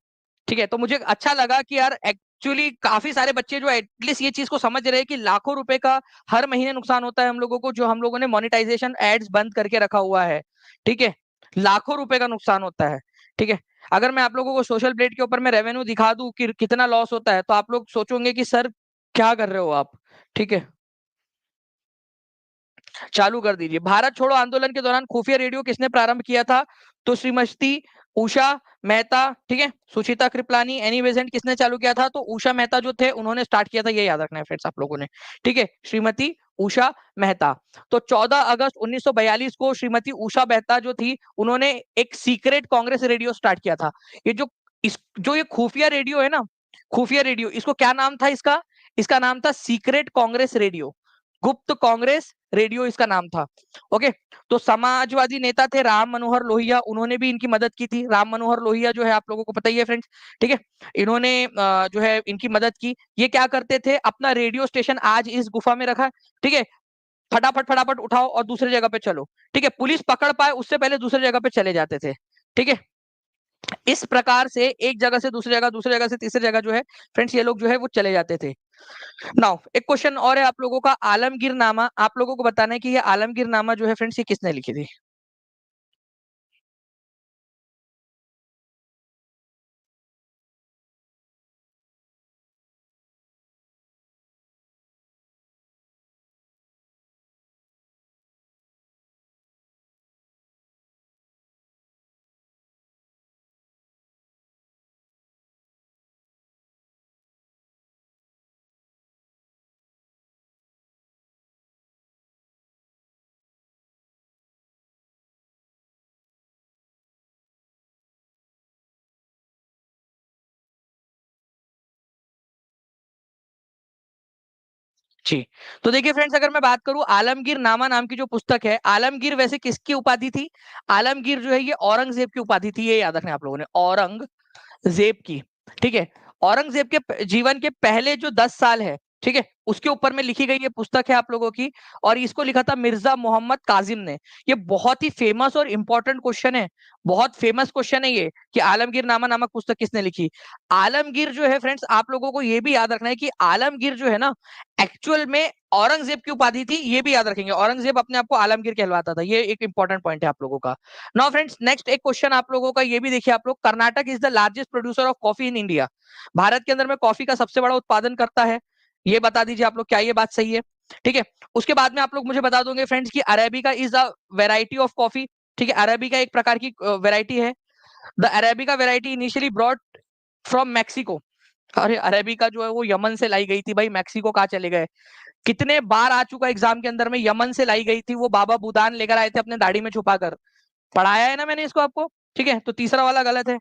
ठीक है, तो मुझे अच्छा लगा कि यार एक्चुअली काफी सारे बच्चे जो एटलीस्ट ये चीज को समझ रहे हैं कि लाखों रुपए का हर महीने नुकसान होता है हम लोगों को, जो हम लोगों ने मोनेटाइजेशन एड्स बंद करके रखा हुआ है। ठीक है, लाखों रुपए का नुकसान होता है। ठीक है, अगर मैं आप लोगों को सोशल प्लेट के ऊपर मैं रेवेन्यू दिखा दूं कि कितना लॉस होता है, तो आप लोग सोचोगे कि सर क्या कर रहे हो आप। ठीक है, चालू कर दीजिए। भारत छोड़ो आंदोलन के दौरान खुफिया रेडियो किसने प्रारंभ किया था? तो श्रीमती उषा मेहता। ठीक है, सुचिता कृपलानी, एनी बेजेंट किसने चालू किया था? तो उषा मेहता जो थे उन्होंने स्टार्ट किया था, ये याद रखना है फ्रेंड्स आप लोगों ने। ठीक है, श्रीमती उषा मेहता। तो 14 अगस्त 1942 को श्रीमती उषा मेहता जो थी उन्होंने एक सीक्रेट कांग्रेस रेडियो स्टार्ट किया था। ये जो ये खुफिया रेडियो है ना, खुफिया रेडियो, इसको क्या नाम था इसका? इसका नाम था सीक्रेट कांग्रेस रेडियो, गुप्त कांग्रेस रेडियो इसका नाम था। ओके, तो समाजवादी नेता थे राम मनोहर लोहिया, उन्होंने भी इनकी मदद की थी। राम मनोहर लोहिया जो है आप लोगों को पता ही है फ्रेंड्स। ठीक है, इन्होंने जो है इनकी मदद की। ये क्या करते थे, अपना रेडियो स्टेशन आज इस गुफा में रखा। ठीक है, फटाफट फटाफट उठाओ और दूसरी जगह पे चलो। ठीक है, पुलिस पकड़ पाए उससे पहले दूसरी जगह पे चले जाते थे। ठीक है, इस प्रकार से एक जगह से दूसरी जगह, दूसरी जगह से तीसरी जगह जो है फ्रेंड्स ये लोग जो है वो चले जाते थे। नाउ एक क्वेश्चन और है आप लोगों का, आलमगीर नामा। आप लोगों को बताना है कि ये आलमगीर नामा जो है फ्रेंड्स ये किसने लिखी थी? जी, तो देखिए फ्रेंड्स, अगर मैं बात करूं आलमगीर नामा नाम की जो पुस्तक है, आलमगीर वैसे किसकी उपाधि थी? आलमगीर जो है ये औरंगजेब की उपाधि थी, ये याद रखना है आप लोगों ने, औरंगजेब की। ठीक है, औरंगजेब के जीवन के पहले जो 10 साल है, ठीक है, उसके ऊपर में लिखी गई ये पुस्तक है आप लोगों की। और इसको लिखा था मिर्जा मोहम्मद काजिम ने। ये बहुत ही फेमस और इंपॉर्टेंट क्वेश्चन है, बहुत फेमस क्वेश्चन है ये, कि आलमगीर नामा नामक पुस्तक किसने लिखी। आलमगीर जो है फ्रेंड्स आप लोगों को ये भी याद रखना है कि आलमगीर जो है ना, एक्चुअल में औरंगजेब की उपाधि थी, ये भी याद रखेंगे। औरंगजेब अपने आप को आलमगीर कहलवाता था, ये एक इंपॉर्टेंट पॉइंट है आप लोगों का। नाउ फ्रेंड्स, नेक्स्ट एक क्वेश्चन आप लोगों का ये भी देखिए आप लोग, Karnataka is the largest producer of coffee in India. Bharat के अंदर में कॉफी का सबसे बड़ा उत्पादन करता है, ये बता दीजिए आप लोग, क्या ये बात सही है? ठीक है, उसके बाद में आप लोग मुझे बता दोगे फ्रेंड्स कि arabica is a variety of coffee. ठीक है, अरेबिका एक प्रकार की वेराइटी है। The arabica variety initially brought from Mexico. अरे अरेबिका जो है वो यमन से लाई गई थी भाई, मैक्सिको कहाँ चले गए? कितने बार आ चुका एग्जाम के अंदर में, यमन से लाई गई थी, वो बाबा बुदान लेकर आए थे अपने दाढ़ी में छुपा कर। पढ़ाया है ना मैंने इसको आपको। ठीक है, तो तीसरा वाला गलत है।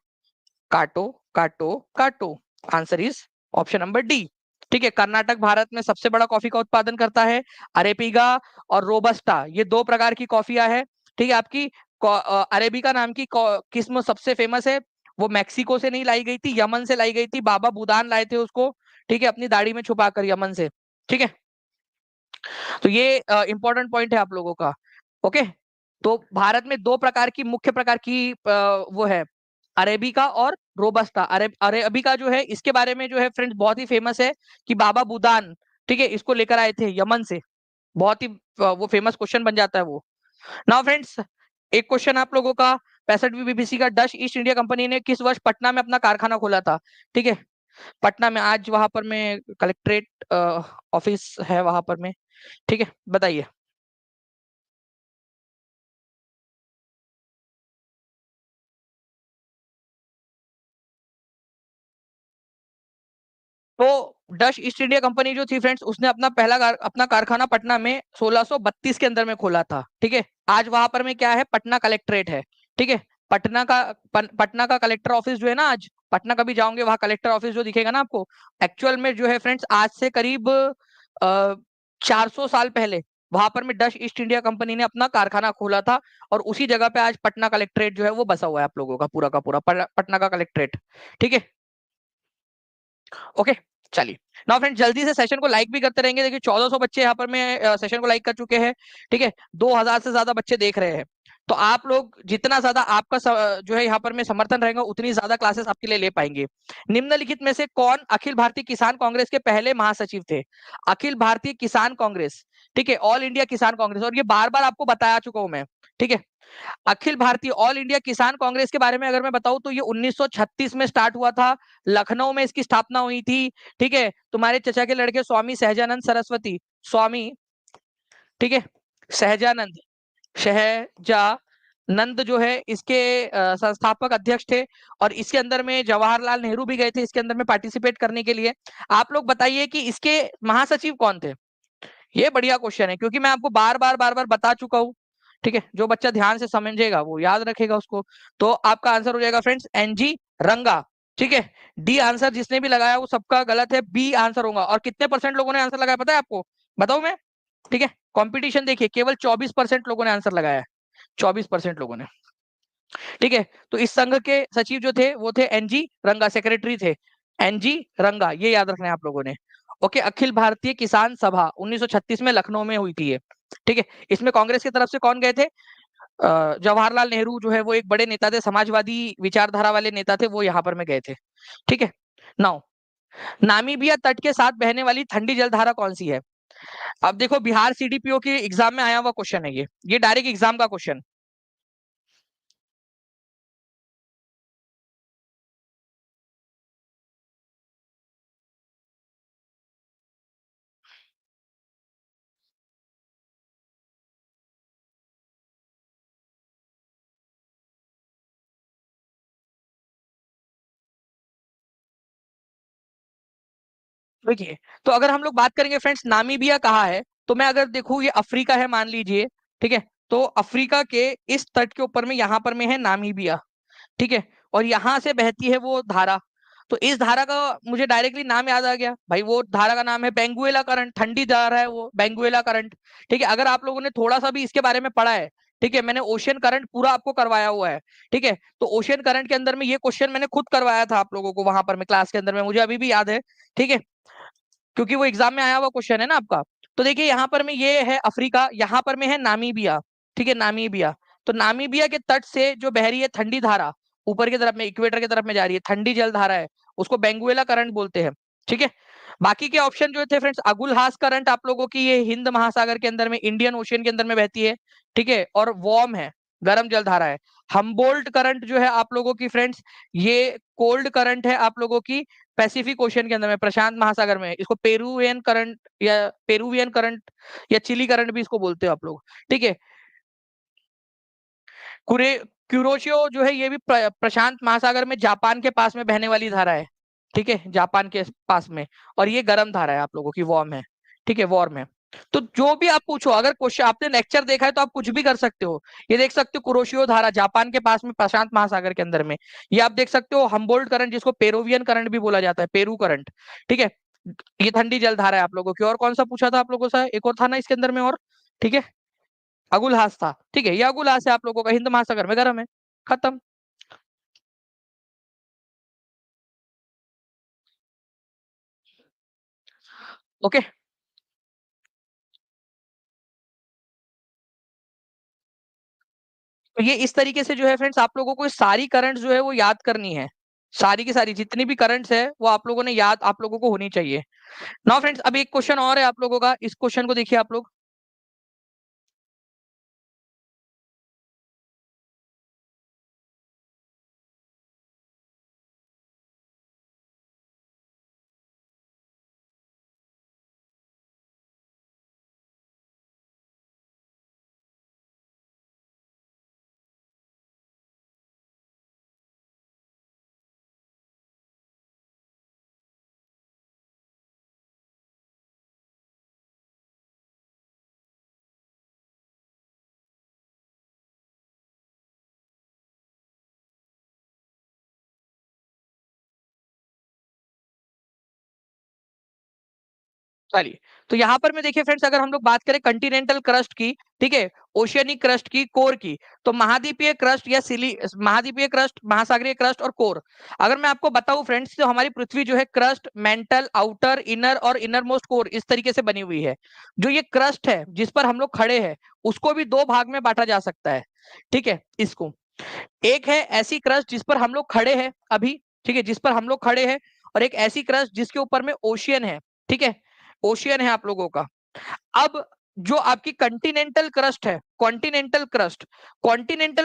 काटो काटो काटो, answer is option number D. ठीक है, कर्नाटक भारत में सबसे बड़ा कॉफी का उत्पादन करता है। अरेबिका और रोबस्टा ये दो प्रकार की कॉफियां है। ठीक है, आपकी अरेबिका नाम की किस्म सबसे फेमस है, वो मैक्सिको से नहीं लाई गई थी, यमन से लाई गई थी, बाबा बुदान लाए थे उसको। ठीक है, अपनी दाढ़ी में छुपा कर यमन से। ठीक है, तो ये इंपॉर्टेंट पॉइंट है आप लोगों का। ओके, तो भारत में दो प्रकार की, मुख्य प्रकार की वो है, अरेबिका और रोबस्टा। अरेबिका जो है इसके बारे में जो है फ्रेंड्स बहुत ही फेमस है, कि बाबा बुदान, ठीक है, इसको लेकर आए थे यमन से। बहुत ही वो फेमस क्वेश्चन बन जाता है वो। नाउ फ्रेंड्स, एक क्वेश्चन आप लोगों का, 65वीं बीबीसी का, डच ईस्ट इंडिया कंपनी ने किस वर्ष पटना में अपना कारखाना खोला था? ठीक है, पटना में, आज वहां पर में कलेक्ट्रेट ऑफिस है वहां पर में। ठीक है, बताइए। तो डच ईस्ट इंडिया कंपनी जो थी फ्रेंड्स, उसने अपना कारखाना पटना में 1632 के अंदर में खोला था। ठीक है, आज वहां पर में क्या है, पटना कलेक्ट्रेट है। ठीक है, पटना का कलेक्टर ऑफिस जो है ना, आज पटना कभी जाओगे वहां कलेक्टर ऑफिस जो दिखेगा ना आपको, एक्चुअल में जो है फ्रेंड्स आज से करीब 400 साल पहले वहां पर में डच ईस्ट इंडिया कंपनी ने अपना कारखाना खोला था। और उसी जगह पे आज पटना कलेक्ट्रेट जो है वो बसा हुआ है आप लोगों का पूरा पटना का कलेक्ट्रेट। ठीक है, ओके, चलिए। नाउ फ्रेंड, जल्दी से सेशन को लाइक भी करते रहेंगे। देखिए 1400 बच्चे यहाँ पर में सेशन को लाइक कर चुके हैं। ठीक है, 2000 से ज्यादा बच्चे देख रहे हैं। तो आप लोग जितना ज्यादा आपका जो है यहाँ पर में समर्थन रहेगा उतनी ज्यादा क्लासेस आपके लिए ले पाएंगे। निम्नलिखित में से कौन अखिल भारतीय किसान कांग्रेस के पहले महासचिव थे? अखिल भारतीय किसान कांग्रेस, ठीक है, ऑल इंडिया किसान कांग्रेस, और ये बार बार आपको बताया चुका हूं मैं, ठीक है। अखिल भारतीय ऑल इंडिया किसान कांग्रेस के बारे में अगर मैं बताऊं तो ये 1936 में स्टार्ट हुआ था, लखनऊ में इसकी स्थापना हुई थी, ठीक है। तुम्हारे चचा के लड़के स्वामी सहजानंद सरस्वती, स्वामी, ठीक है, सहजानंद, शहजानंद जो है इसके संस्थापक अध्यक्ष थे, और इसके अंदर में जवाहरलाल नेहरू भी गए थे इसके अंदर में पार्टिसिपेट करने के लिए। आप लोग बताइए कि इसके महासचिव कौन थे? ये बढ़िया क्वेश्चन है, क्योंकि मैं आपको बार बार बता चुका हूं, ठीक है। जो बच्चा ध्यान से समझेगा वो याद रखेगा उसको। तो आपका आंसर हो जाएगा फ्रेंड्स एनजी रंगा, ठीक है। डी आंसर जिसने भी लगाया वो सबका गलत है, बी आंसर होगा। और कितने परसेंट लोगों ने आंसर लगाया पता है आपको? बताऊं मैं? ठीक है, कंपटीशन देखिए, केवल 24% लोगों ने आंसर लगाया है, 24% लोगों ने, ठीक है। तो इस संघ के सचिव जो थे वो थे एनजी रंगा, सेक्रेटरी थे एनजी रंगा, ये याद रखना है आप लोगों ने। ओके, अखिल भारतीय किसान सभा 1936 में लखनऊ में हुई थी ये, ठीक है। इसमें कांग्रेस की तरफ से कौन गए थे? जवाहरलाल नेहरू जो है वो एक बड़े नेता थे, समाजवादी विचारधारा वाले नेता थे, वो यहाँ पर में गए थे, ठीक है। नाउ, नामीबिया तट के साथ बहने वाली ठंडी जलधारा कौन सी है? अब देखो, बिहार सीडीपीओ के एग्जाम में आया हुआ क्वेश्चन है ये डायरेक्ट एग्जाम का क्वेश्चन। देखिए, तो अगर हम लोग बात करेंगे फ्रेंड्स नामीबिया कहाँ है, तो मैं अगर देखूं ये अफ्रीका है मान लीजिए, ठीक है। तो अफ्रीका के इस तट के ऊपर में यहाँ पर में है नामीबिया, ठीक है। और यहाँ से बहती है वो धारा, तो इस धारा का मुझे डायरेक्टली नाम याद आ गया भाई, वो धारा का नाम है बेंगुएला करंट, ठंडी धारा है वो बेंगुएला करंट, ठीक है। अगर आप लोगों ने थोड़ा सा भी इसके बारे में पढ़ा है, ठीक है, मैंने ओशियन करंट पूरा आपको करवाया हुआ है, ठीक है। तो ओशियन करंट के अंदर में ये क्वेश्चन मैंने खुद करवाया था आप लोगों को वहां पर में क्लास के अंदर में, मुझे अभी भी याद है, ठीक है, क्योंकि वो एग्जाम में आया हुआ क्वेश्चन है ना आपका। तो देखिए यहाँ पर में ये है अफ्रीका, यहाँ पर में है नामीबिया, ठीक है, नामीबिया। तो नामीबिया के तट से जो बह रही है ठंडी धारा, ऊपर की तरफ में इक्वेटर की तरफ में जा रही है, ठंडी जल धारा है, उसको बेंगुएला करंट बोलते हैं, ठीक है। बाकी के ऑप्शन जो थे फ्रेंड्स, अगुलहास करंट आप लोगों की ये हिंद महासागर के अंदर में, इंडियन ओशियन के अंदर में बहती है, ठीक है, और वार्म है, गर्म जल धारा है। हम्बोल्ट करंट जो है आप लोगों की फ्रेंड्स, ये कोल्ड करंट है आप लोगों की पैसिफिक ओशियन के अंदर में, प्रशांत महासागर में। इसको पेरुवियन करंट या चिली करंट भी इसको बोलते हो आप लोग, ठीक है। कुरे क्यूरोशियो जो है ये भी प्रशांत महासागर में जापान के पास में बहने वाली धारा है, ठीक है, जापान के पास में। और ये गर्म धारा है आप लोगों की, वार्म है, ठीक है, वार्म है। तो जो भी आप पूछो, अगर क्वेश्चन आपने लेक्चर देखा है तो आप कुछ भी कर सकते हो। ये देख सकते हो कुरोशियो धारा जापान के पास में प्रशांत महासागर के अंदर में। ये आप देख सकते हो हम्बोल्ट करंट, जिसको पेरुवियन करंट भी बोला जाता है, पेरू करंट, ठीक है। ये ठंडी जल धारा है आप लोगों की। और कौन सा पूछा था आप लोगों से? एक और था ना इसके अंदर में, और, ठीक है, अगुलहास था, ठीक है। ये अगुलहास है आप लोगों का, हिंद महासागर में गर्म है, खत्म। ओके, तो ये इस तरीके से जो है फ्रेंड्स आप लोगों को सारी करंट जो है वो याद करनी है, सारी की सारी जितनी भी करंट्स है वो आप लोगों ने याद, आप लोगों को होनी चाहिए। नाउ फ्रेंड्स, अब एक क्वेश्चन और है आप लोगों का, इस क्वेश्चन को देखिए आप लोग। चलिए, तो यहाँ पर में देखिए फ्रेंड्स, अगर हम लोग बात करें कंटिनेंटल क्रस्ट की, ठीक है, ओशियनिक क्रस्ट की, कोर की। तो महाद्वीपीय क्रस्ट या महाद्वीपीय क्रस्ट, महासागरीय क्रस्ट और कोर। अगर मैं आपको बताऊं फ्रेंड्स, तो हमारी पृथ्वी जो है क्रस्ट, मेंटल, आउटर, इनर और इनर मोस्ट कोर, इस तरीके से बनी हुई है। जो ये क्रस्ट है जिस पर हम लोग खड़े हैं, उसको भी दो भाग में बांटा जा सकता है। ठीक है, इसको एक है ऐसी क्रस्ट जिस पर हम लोग खड़े हैं अभी, ठीक है, जिस पर हम लोग खड़े हैं, और एक ऐसी क्रस्ट जिसके ऊपर में ओशियन है। ठीक है, ओशियन है आप लोगों का। अब जो आपकी कंटिनेंटल क्रस्ट है, कॉन्टिनेंटल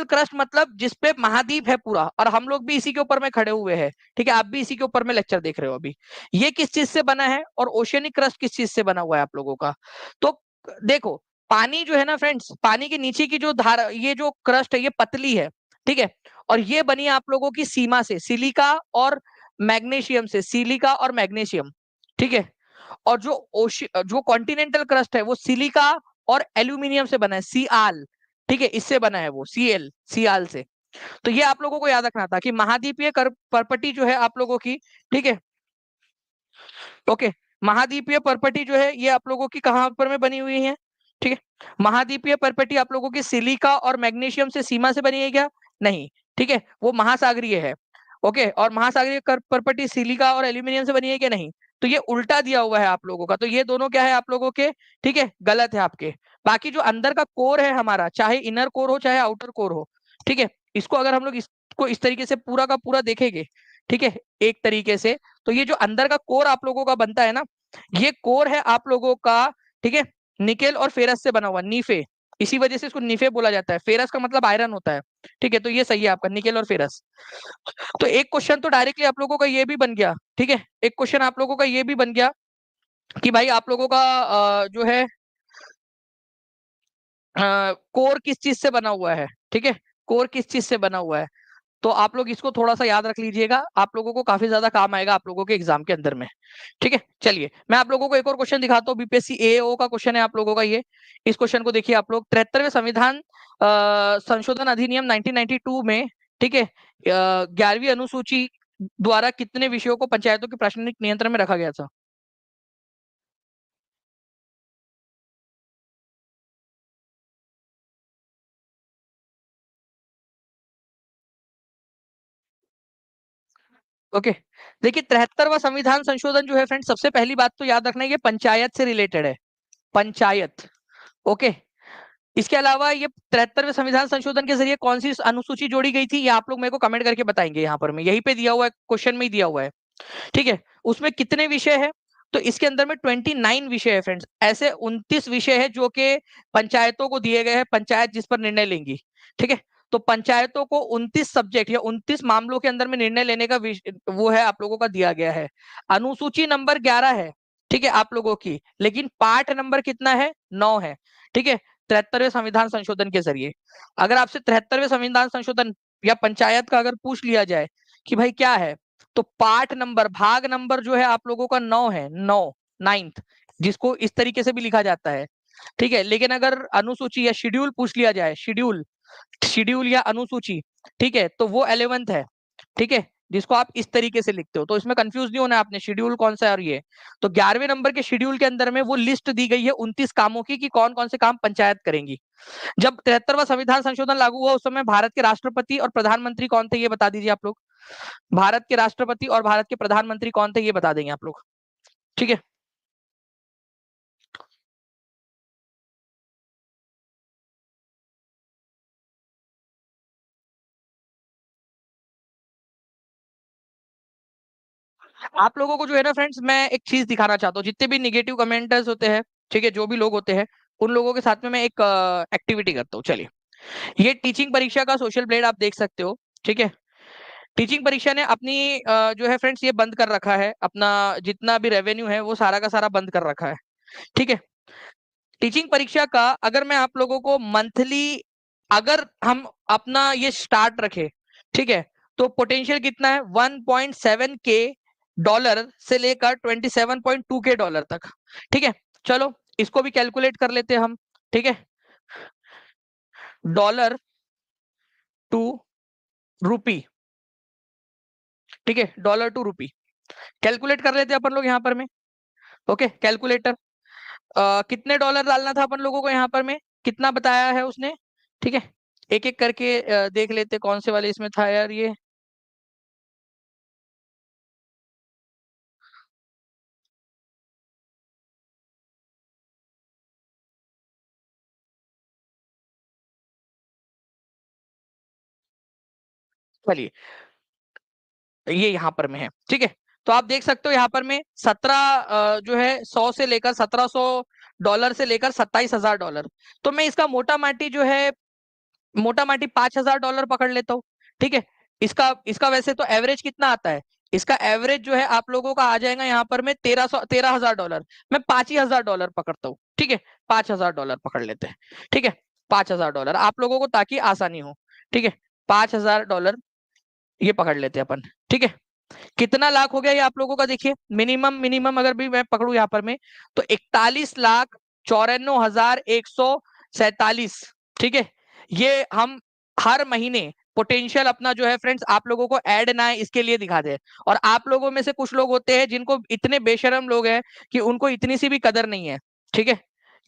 क्रस्ट मतलब जिसपे महाद्वीप है पूरा, और हम लोग भी इसी के ऊपर में खड़े हुए हैं। ठीक है, आप भी इसी के ऊपर में लेक्चर देख रहे हो अभी। ये किस चीज से बना है और ओशियनिक क्रस्ट किस चीज से बना हुआ है आप लोगों का? तो देखो, पानी जो है ना फ्रेंड्स, पानी के नीचे की जो धारा, ये जो क्रस्ट है ये पतली है। ठीक है, और ये बनी है आप लोगों की सीमा से, सिलिका और मैग्नीशियम से, सिलिका और मैग्नीशियम। ठीक है, और जो कॉन्टिनेंटल क्रस्ट है वो सिलिका और एल्यूमिनियम से बना है, सीआल। ठीक है, इससे बना है वो, सीआल से। तो ये आप लोगों को याद रखना था कि महाद्वीपीय परपटी जो है आप लोगों की, ठीक है, ओके, महाद्वीपीय परपटी जो है ये आप लोगों की कहां पर में बनी हुई है? ठीक है, महाद्वीपीय परपटी आप लोगों की सिलिका और मैग्नीशियम से सीमा से बनी है क्या? नहीं। ठीक है, वो महासागरीय है। ओके, और महासागरीय परपटी सिलिका और एल्यूमिनियम से बनी है क्या? नहीं। तो ये उल्टा दिया हुआ है आप लोगों का, तो ये दोनों क्या है आप लोगों के? ठीक है, गलत है आपके। बाकी जो अंदर का कोर है हमारा, चाहे इनर कोर हो चाहे आउटर कोर हो, ठीक है, इसको अगर हम लोग इसको इस तरीके से पूरा का पूरा देखेंगे, ठीक है, एक तरीके से, तो ये जो अंदर का कोर आप लोगों का बनता है ना, ये कोर है आप लोगों का, ठीक है, निकेल और फेरस से बना हुआ, नीफे। इसी वजह से इसको निफे बोला जाता है। फेरस का मतलब आयरन होता है। ठीक है, तो ये सही है आपका, निकेल और फेरस। तो एक क्वेश्चन तो डायरेक्टली आप लोगों का ये भी बन गया। ठीक है, एक क्वेश्चन आप लोगों का ये भी बन गया कि भाई आप लोगों का जो है कोर किस चीज से बना हुआ है। ठीक है, कोर किस चीज से बना हुआ है, तो आप लोग इसको थोड़ा सा याद रख लीजिएगा, आप लोगों को काफी ज्यादा काम आएगा आप लोगों के एग्जाम के अंदर में। ठीक है, चलिए मैं आप लोगों को एक और क्वेश्चन दिखाता हूँ, बीपीएससी एओ का क्वेश्चन है आप लोगों का ये। इस क्वेश्चन को देखिए आप लोग, 73वें संविधान संशोधन अधिनियम 1992 में, ठीक है, 11वीं अनुसूची द्वारा कितने विषयों को पंचायतों के प्रशासनिक नियंत्रण में रखा गया था? ओके, देखिए 73वां संविधान संशोधन जो है फ्रेंड, सबसे पहली बात तो याद रखना है ये पंचायत से रिलेटेड है, पंचायत। ओके, इसके अलावा ये 73वें संविधान संशोधन के जरिए कौन सी अनुसूची जोड़ी गई थी, ये आप लोग मेरे को कमेंट करके बताएंगे, यहाँ पर मैं यहीं पे दिया हुआ है, क्वेश्चन में ही दिया हुआ है। ठीक है, उसमें कितने विषय है? तो इसके अंदर में 29 विषय है फ्रेंड्स, ऐसे 29 विषय है जो कि पंचायतों को दिए गए हैं, पंचायत जिस पर निर्णय लेंगी। ठीक है, तो पंचायतों को 29 सब्जेक्ट या 29 मामलों के अंदर में निर्णय लेने का वो है आप लोगों का दिया गया है। अनुसूची नंबर 11 है, ठीक है, आप लोगों की, लेकिन पाठ नंबर कितना है? 9 है। ठीक है, 73वें संविधान संशोधन के जरिए। अगर आपसे 73वें संविधान संशोधन या पंचायत का अगर पूछ लिया जाए कि भाई क्या है, तो पाठ नंबर, भाग नंबर जो है आप लोगों का 9 है, 9, नाइन्थ, जिसको इस तरीके से भी लिखा जाता है। ठीक है, लेकिन अगर अनुसूची या शेड्यूल पूछ लिया जाए, शेड्यूल, शेड्यूल या अनुसूची, ठीक है, तो वो 11th है। ठीक है, जिसको आप इस तरीके से लिखते हो, तो इसमें कंफ्यूज नहीं होना है आपने, शेड्यूल कौन सा है और ये। तो 11वें नंबर के शेड्यूल के अंदर में वो लिस्ट दी गई है 29 कामों की कि कौन कौन से काम पंचायत करेंगी। जब 73वां संविधान संशोधन लागू हुआ उस समय भारत के राष्ट्रपति और प्रधानमंत्री कौन थे, ये बता दीजिए आप लोग। भारत के राष्ट्रपति और भारत के प्रधानमंत्री कौन थे, ये बता देंगे आप लोग। ठीक है, आप लोगों को जो है ना फ्रेंड्स, मैं एक चीज दिखाना चाहता हूँ, जितने भी निगेटिव कमेंटर्स होते हैं, ठीक है, जो भी लोग होते हैं, उन लोगों के साथ में मैं एक एक्टिविटी करता हूँ। चलिए, ये टीचिंग परीक्षा का सोशल ब्लेड आप देख सकते हो। ठीक है, टीचिंग परीक्षा ने अपनी जो है फ्रेंड्स ये बंद कर रखा है, अपना जितना भी रेवेन्यू है वो सारा का सारा बंद कर रखा है। ठीक है, टीचिंग परीक्षा का अगर मैं आप लोगों को मंथली, अगर हम अपना ये स्टार्ट रखे, ठीक है, तो पोटेंशियल कितना है? 1.7 के डॉलर से लेकर 27.2 के डॉलर तक। ठीक है, चलो इसको भी कैलकुलेट कर लेते हैं हम। ठीक है, डॉलर टू रूपी, ठीक है, डॉलर टू रूपी, कैलकुलेट कर लेते हैं अपन लोग यहाँ पर में। ओके, कैलकुलेटर, कितने डॉलर डालना था अपन लोगों को यहाँ पर में? कितना बताया है उसने, ठीक है। एक एक करके देख लेते कौन से वाले इसमें था यार ये। चलिए ये यहाँ पर में है, ठीक है। तो आप देख सकते हो यहाँ पर में 17 जो है 100 से लेकर $1700 से लेकर $27,000। तो मैं इसका मोटा माटी जो है, मोटा माटी $5,000 पकड़ लेता हूँ, ठीक है। इसका इसका वैसे तो एवरेज कितना आता है, इसका एवरेज जो है आप लोगों का आ जाएगा यहाँ पर में $13,000। मैं $5,000 पकड़ता हूँ, ठीक है। $5,000 पकड़ लेते हैं, ठीक है। $5,000 आप लोगों को ताकि आसानी हो, ठीक है। $5,000 ये पकड़ लेते हैं अपन, ठीक है। कितना लाख हो गया ये आप लोगों का देखिए, मिनिमम मिनिमम अगर भी मैं पकड़ू यहाँ पर में तो 41,94,147, ठीक है। ये हम हर महीने पोटेंशियल अपना जो है फ्रेंड्स आप लोगों को ऐड ना है इसके लिए दिखा दे। और आप लोगों में से कुछ लोग होते हैं जिनको इतने बेशरम लोग हैं कि उनको इतनी सी भी कदर नहीं है, ठीक है।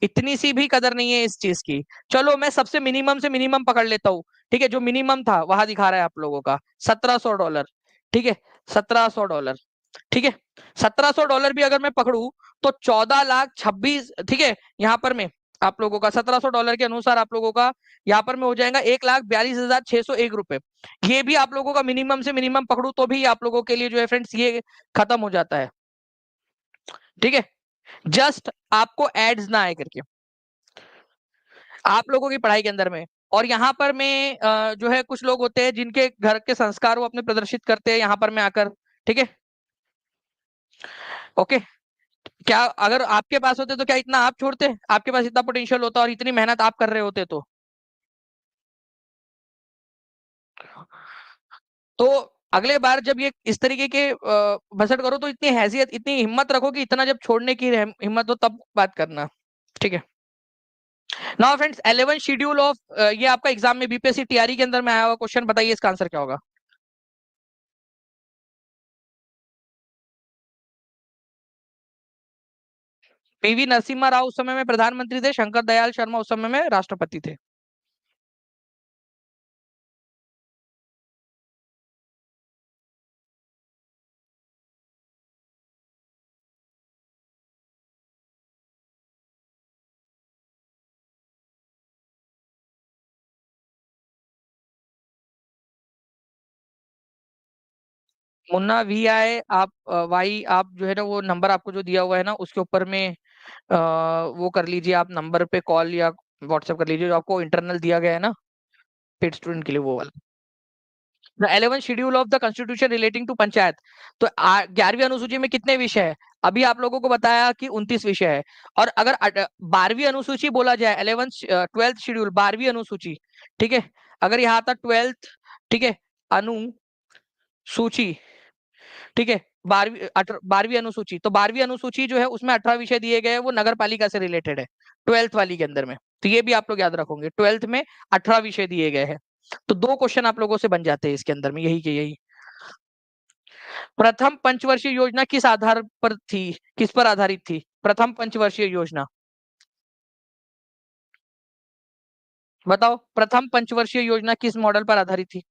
इतनी सी भी कदर नहीं है इस चीज की। चलो मैं सबसे मिनिमम से मिनिमम पकड़ लेता हूँ, ठीक है। जो मिनिमम था वहां दिखा रहा है आप लोगों का $1,700, ठीक है। $1,700, ठीक है। $1,700 भी अगर मैं पकड़ू तो 14,26,000, ठीक है। यहाँ पर में आप लोगों का $1,700 के अनुसार आप लोगों का यहाँ पर में हो जाएगा ₹1,42,601। ये भी आप लोगों का मिनिमम से मिनिमम पकड़ू तो भी आप लोगों के लिए जो है फ्रेंड्स ये खत्म हो जाता है, ठीक है। जस्ट आपको एड्स ना आए करके आप लोगों की पढ़ाई के अंदर में। और यहाँ पर में जो है कुछ लोग होते हैं जिनके घर के संस्कार वो अपने प्रदर्शित करते हैं यहाँ पर में आकर, ठीक है। ओके, क्या अगर आपके पास होते तो क्या इतना आप छोड़ते, आपके पास इतना पोटेंशियल होता और इतनी मेहनत आप कर रहे होते तो अगले बार जब ये इस तरीके के बसट करो तो इतनी हैसियत इतनी हिम्मत रखो कि इतना जब छोड़ने की हिम्मत हो तब बात करना, ठीक है। नाउ फ्रेंड्स 11 शेड्यूल ऑफ ये आपका एग्जाम में बीपीएससी टीआरई के अंदर में आया हुआ क्वेश्चन, बताइए इसका आंसर क्या होगा। पीवी नरसिम्हा राव उस समय में प्रधानमंत्री थे, शंकर दयाल शर्मा उस समय में राष्ट्रपति थे। मुन्ना वी आई आप वाई आप जो है ना वो नंबर आपको जो दिया हुआ है ना उसके ऊपर में वो कर लीजिए आप नंबर पे कॉल या व्हाट्सएप कर लीजिए जो आपको इंटरनल दिया गया है ना पेड स्टूडेंट के लिए वो वाला। The 11 schedule of the constitution relating to panchayat. तो 11वीं अनुसूची में कितने विषय है, अभी आप लोगों को बताया कि 29 विषय है। और अगर 12वीं अनुसूची बोला जाए 12th शेड्यूल 12वीं अनुसूची, ठीक है। अगर यहाँ था 12th, ठीक है, अनुसूची, ठीक है। 12वीं अनुसूची, तो 12वीं अनुसूची जो है उसमें 18 विषय दिए गए हैं, वो नगर पालिका से रिलेटेड है 12th वाली के अंदर में। तो ये भी आप लोग याद रखोगे 12th में 18 विषय दिए गए हैं। तो दो क्वेश्चन आप लोगों से बन जाते हैं इसके अंदर में, यही के यही। प्रथम पंचवर्षीय योजना किस आधार पर थी, किस पर आधारित थी प्रथम पंचवर्षीय योजना, बताओ प्रथम पंचवर्षीय योजना किस मॉडल पर आधारित थी।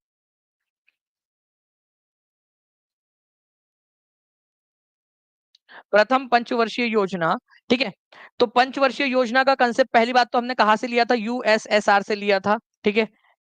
प्रथम पंचवर्षीय योजना, ठीक है। तो पंचवर्षीय योजना का कंसेप्ट पहली बात तो हमने कहा से लिया था, यूएसएसआर से लिया था, ठीक है।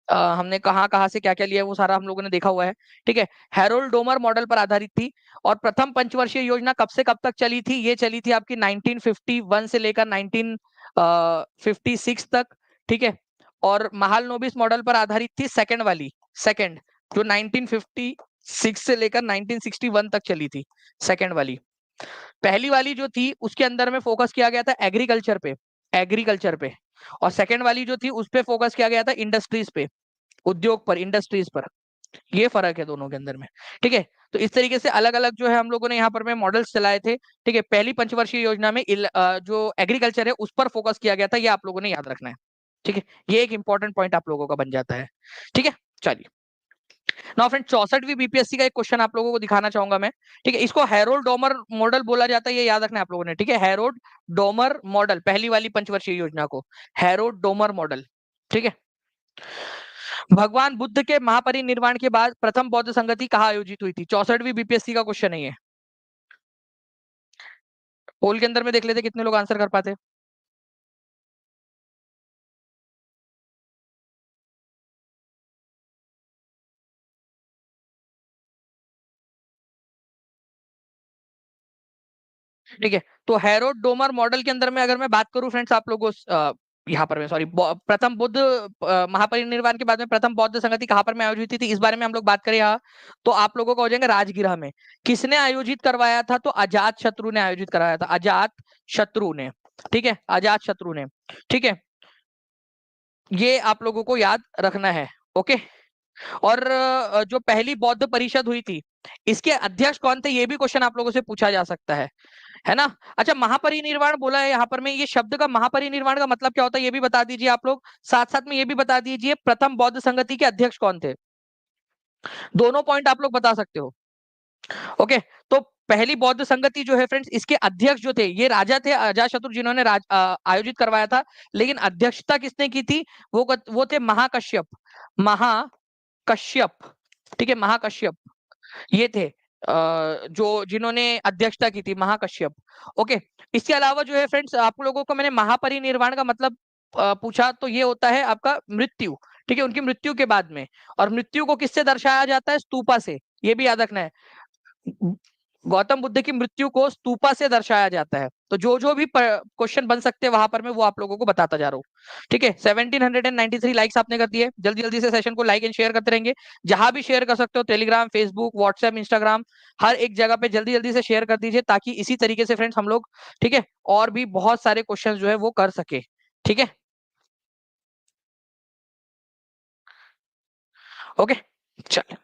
हमने कहाँ कहाँ से क्या क्या लिया वो सारा हम लोगों ने देखा हुआ है, ठीक है। हैरोल्ड डोमर मॉडल पर आधारित थी। और प्रथम पंचवर्षीय योजना कब से कब तक चली थी, ये चली थी आपकी 1951 से लेकर 1956 तक, ठीक है। और महालनोबिस मॉडल पर आधारित थी सेकंड वाली, सेकंड जो 1956 से लेकर 1961 तक चली थी, सेकंड वाली। पहली वाली जो थी उसके अंदर में फोकस किया गया था एग्रीकल्चर पे, एग्रीकल्चर पे। और सेकंड वाली जो थी उस पे फोकस किया गया था इंडस्ट्रीज पे, उद्योग पर, इंडस्ट्रीज पर। ये फर्क है दोनों के अंदर में, ठीक है। तो इस तरीके से अलग अलग जो है हम लोगों ने यहाँ पर में मॉडल्स चलाए थे, ठीक है। पहली पंचवर्षीय योजना में जो एग्रीकल्चर है उस पर फोकस किया गया था, ये आप लोगों ने याद रखना है, ठीक है। ये एक इंपॉर्टेंट पॉइंट आप लोगों का बन जाता है, ठीक है। चलिए नाउ फ्रेंड 64वीं बीपीएससी का एक क्वेश्चन आप लोगों को दिखाना चाहूंगा मैं। ठीक है, इसको हैरोल्ड डोमर मॉडल बोला जाता है, ये याद रखना है आप लोगों ने। ठीक है, हैरोल्ड डोमर मॉडल, पहली वाली पंचवर्षीय योजना को हैरोल्ड डोमर मॉडल। ठीक है, भगवान बुद्ध के महापरिनिर्वाण के बाद प्रथम बौद्ध संगति कहाँ आयोजित हुई थी? 64वीं बीपीएससी का क्वेश्चन है ये। पोल के अंदर में देख लेते कितने लोग आंसर कर पाते। ठीक है, तो हैरोल्ड डोमर मॉडल के अंदर में अगर मैं बात करूं फ्रेंड्स, आप लोगों यहाँ पर मैं सॉरी, प्रथम बुद्ध महापरिनिर्वाण के बाद में प्रथम बौद्ध संगति कहाँ पर में आयोजित हुई थी, इस बारे में हम लोग बात करें यहाँ, तो आप लोगों को हो जाएंगे राजगृह में। किसने आयोजित करवाया था? तो अजात शत्रु ने आयोजित करवाया था, अजात शत्रु ने। ठीक है, अजात शत्रु ने। ठीक है, ये आप लोगों को याद रखना है। ओके, और जो पहली बौद्ध परिषद हुई थी, इसके अध्यक्ष कौन थे, ये भी क्वेश्चन आप लोगों से पूछा जा सकता है ना। अच्छा, महापरिनिर्वाण बोला है यहाँ पर में, ये शब्द का महापरिनिर्वाण का मतलब क्या होता है ये भी बता दीजिए आप लोग। साथ साथ में ये भी बता दीजिए प्रथम बौद्ध संगति के अध्यक्ष कौन थे। दोनों पॉइंट आप लोग बता सकते हो। ओके, तो पहली बौद्ध संगति जो है फ्रेंड्स, इसके अध्यक्ष जो थे ये राजा थे अजातशत्रु, जिन्होंने आयोजित करवाया था। लेकिन अध्यक्षता किसने की थी? वो थे महाकश्यप, महाकश्यप। ठीक है, महाकश्यप ये थे जो जिन्होंने अध्यक्षता की थी, महाकश्यप। ओके, इसके अलावा जो है फ्रेंड्स, आप लोगों को मैंने महापरिनिर्वाण का मतलब पूछा, तो ये होता है आपका मृत्यु। ठीक है, उनकी मृत्यु के बाद में, और मृत्यु को किससे दर्शाया जाता है? स्तूपा से, ये भी याद रखना है। गौतम बुद्ध की मृत्यु को स्तूपा से दर्शाया जाता है। तो जो जो भी क्वेश्चन बन सकते हैं वहां पर मैं वो आप लोगों को बताता जा रहा हूँ। ठीक है, 1793 लाइक्स आपने कर दिए, जल्दी जल्दी से सेशन को लाइक एंड शेयर करते रहेंगे। जहां भी शेयर कर सकते हो, टेलीग्राम, फेसबुक, व्हाट्सएप, इंस्टाग्राम, हर एक जगह पे जल्दी जल्दी से शेयर कर दीजिए, ताकि इसी तरीके से फ्रेंड्स हम लोग, ठीक है, और भी बहुत सारे क्वेश्चन जो है वो कर सके। ठीक है, ओके, चलिए।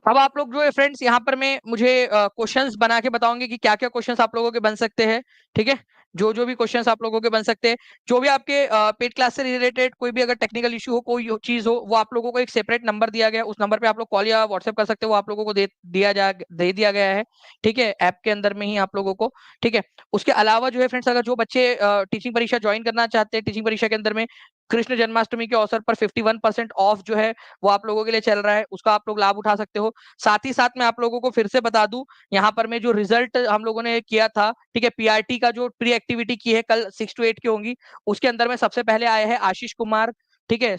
अब आप लोग जो है फ्रेंड्स यहाँ पर मैं मुझे क्वेश्चंस बना के बताओगे कि क्या क्या क्वेश्चंस आप लोगों के बन सकते हैं। ठीक है, जो जो भी क्वेश्चंस आप लोगों के बन सकते हैं, जो भी आपके पेड क्लास से रिलेटेड कोई भी अगर टेक्निकल इशू हो, कोई चीज हो, वो आप लोगों को एक सेपरेट नंबर दिया गया है, उस नंबर पे आप लोग कॉल या व्हाट्सएप कर सकते हो, वो आप लोगों को दे दिया गया है। ठीक है, ऐप के अंदर में ही आप लोगों को। ठीक है, उसके अलावा जो है फ्रेंड्स, अगर जो बच्चे टीचिंग परीक्षा ज्वाइन करना चाहते हैं, टीचिंग परीक्षा के अंदर में कृष्ण जन्माष्टमी के अवसर पर 51% ऑफ जो है वो आप लोगों के लिए चल रहा है, उसका आप लोग लाभ उठा सकते हो। साथ ही साथ मैं आप लोगों को फिर से बता दूं, यहाँ पर मैं जो रिजल्ट हम लोगों ने किया था, ठीक है, पीआरटी का जो प्री एक्टिविटी की है कल 6 to 8 की होंगी, उसके अंदर में सबसे पहले आए हैं आशीष कुमार। ठीक है,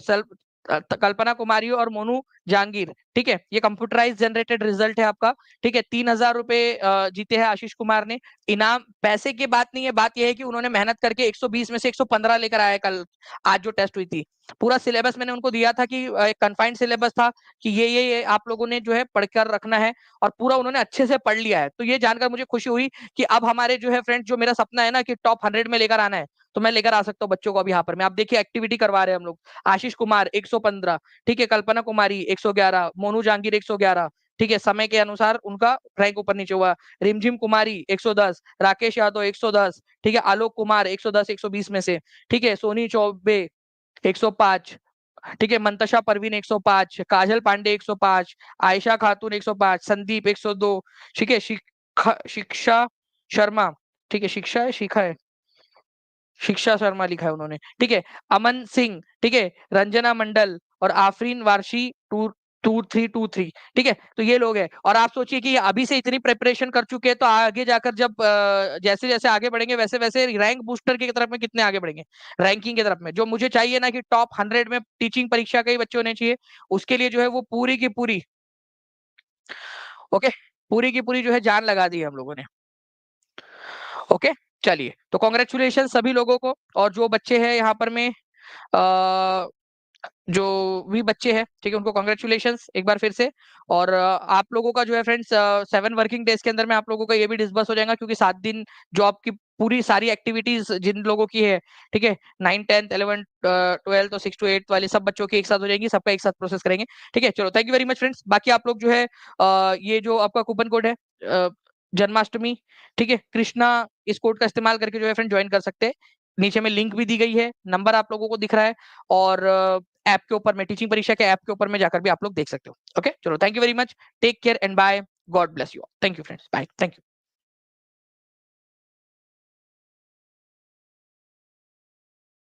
कल्पना कुमारी और मोनू जहांगीर। ठीक है, ये कंप्यूटराइज जनरेटेड रिजल्ट है आपका। ठीक है, 3,000 रुपए जीते हैं आशीष कुमार ने। इनाम पैसे की बात नहीं है, बात यह है कि उन्होंने मेहनत करके 120 में से 115 लेकर आया कल, आज जो टेस्ट हुई थी। पूरा सिलेबस मैंने उनको दिया था कि एक कंफाइंड सिलेबस था कि ये आप लोगों ने जो है पढ़कर रखना है, और पूरा उन्होंने अच्छे से पढ़ लिया है। तो ये जानकर मुझे खुशी हुई कि अब हमारे जो है फ्रेंड, जो मेरा सपना है ना कि टॉप 100 में लेकर आना है, तो मैं लेकर आ सकता हूँ बच्चों को। अभी यहाँ पर मैं, आप देखिए, एक्टिविटी करवा रहे हैं हम लोग। आशीष कुमार 115, ठीक है, कल्पना कुमारी 111, मोनू जहांगीर 111। ठीक है, समय के अनुसार उनका रैंक ऊपर नीचे हुआ। रिमझिम कुमारी 110, राकेश यादव 110, ठीक है, आलोक कुमार 110 120 में से। ठीक है, सोनी चौबे 105, ठीक है, मंतशा परवीन 105, काजल पांडे 105, आयशा खातून 105, संदीप 102। ठीक है, शिक्षा शर्मा, ठीक है, शिक्षा है, शिखा है, शिक्षा शर्मा लिखा है उन्होंने। ठीक है, अमन सिंह, ठीक है, रंजना मंडल और आफरीन वारशी 2323। ठीक है, तो ये लोग हैं। और आप सोचिए कि अभी से इतनी प्रिपरेशन कर चुके हैं, तो आगे जाकर जब जैसे जैसे आगे बढ़ेंगे, वैसे वैसे रैंक बूस्टर की तरफ में कितने आगे बढ़ेंगे, रैंकिंग की तरफ में। जो मुझे चाहिए ना कि टॉप 100 में टीचिंग परीक्षा के ही बच्चे होने चाहिए, उसके लिए जो है वो पूरी की पूरी, ओके, पूरी की पूरी जो है जान लगा दी है हम लोगों ने। ओके, चलिए, तो कॉन्ग्रेचुलेशन सभी लोगों को। और जो बच्चे हैं यहाँ पर में जो भी बच्चे हैं, ठीक है, उनको कॉन्ग्रेचुलेशंस एक बार फिर से। और आप लोगों का जो है फ्रेंड्स 7 वर्किंग डेज के अंदर में आप लोगों का ये भी डिस्बर्स हो जाएगा, क्योंकि 7 दिन जॉब की पूरी सारी एक्टिविटीज जिन लोगों की है, ठीक है, 9th 10th 11th 12th और 6 to 8 वाले सब बच्चों की एक साथ हो जाएंगी, सबका एक साथ प्रोसेस करेंगे। ठीक है, चलो, thank you very much friends. बाकी आप लोग जो है ये जो आपका कूपन कोड है जन्माष्टमी, ठीक है, कृष्णा, इस कोड का इस्तेमाल करके जो है फ्रेंड ज्वाइन कर सकते हैं। नीचे में लिंक भी दी गई है, नंबर आप लोगों को दिख रहा है। और ऐप के ऊपर में, टीचिंग परीक्षा के ऐप के ऊपर में जाकर भी आप लोग देख सकते हो। ओके, चलो thank you very much, take care and bye, God bless you. Thank you friends, bye, thank you.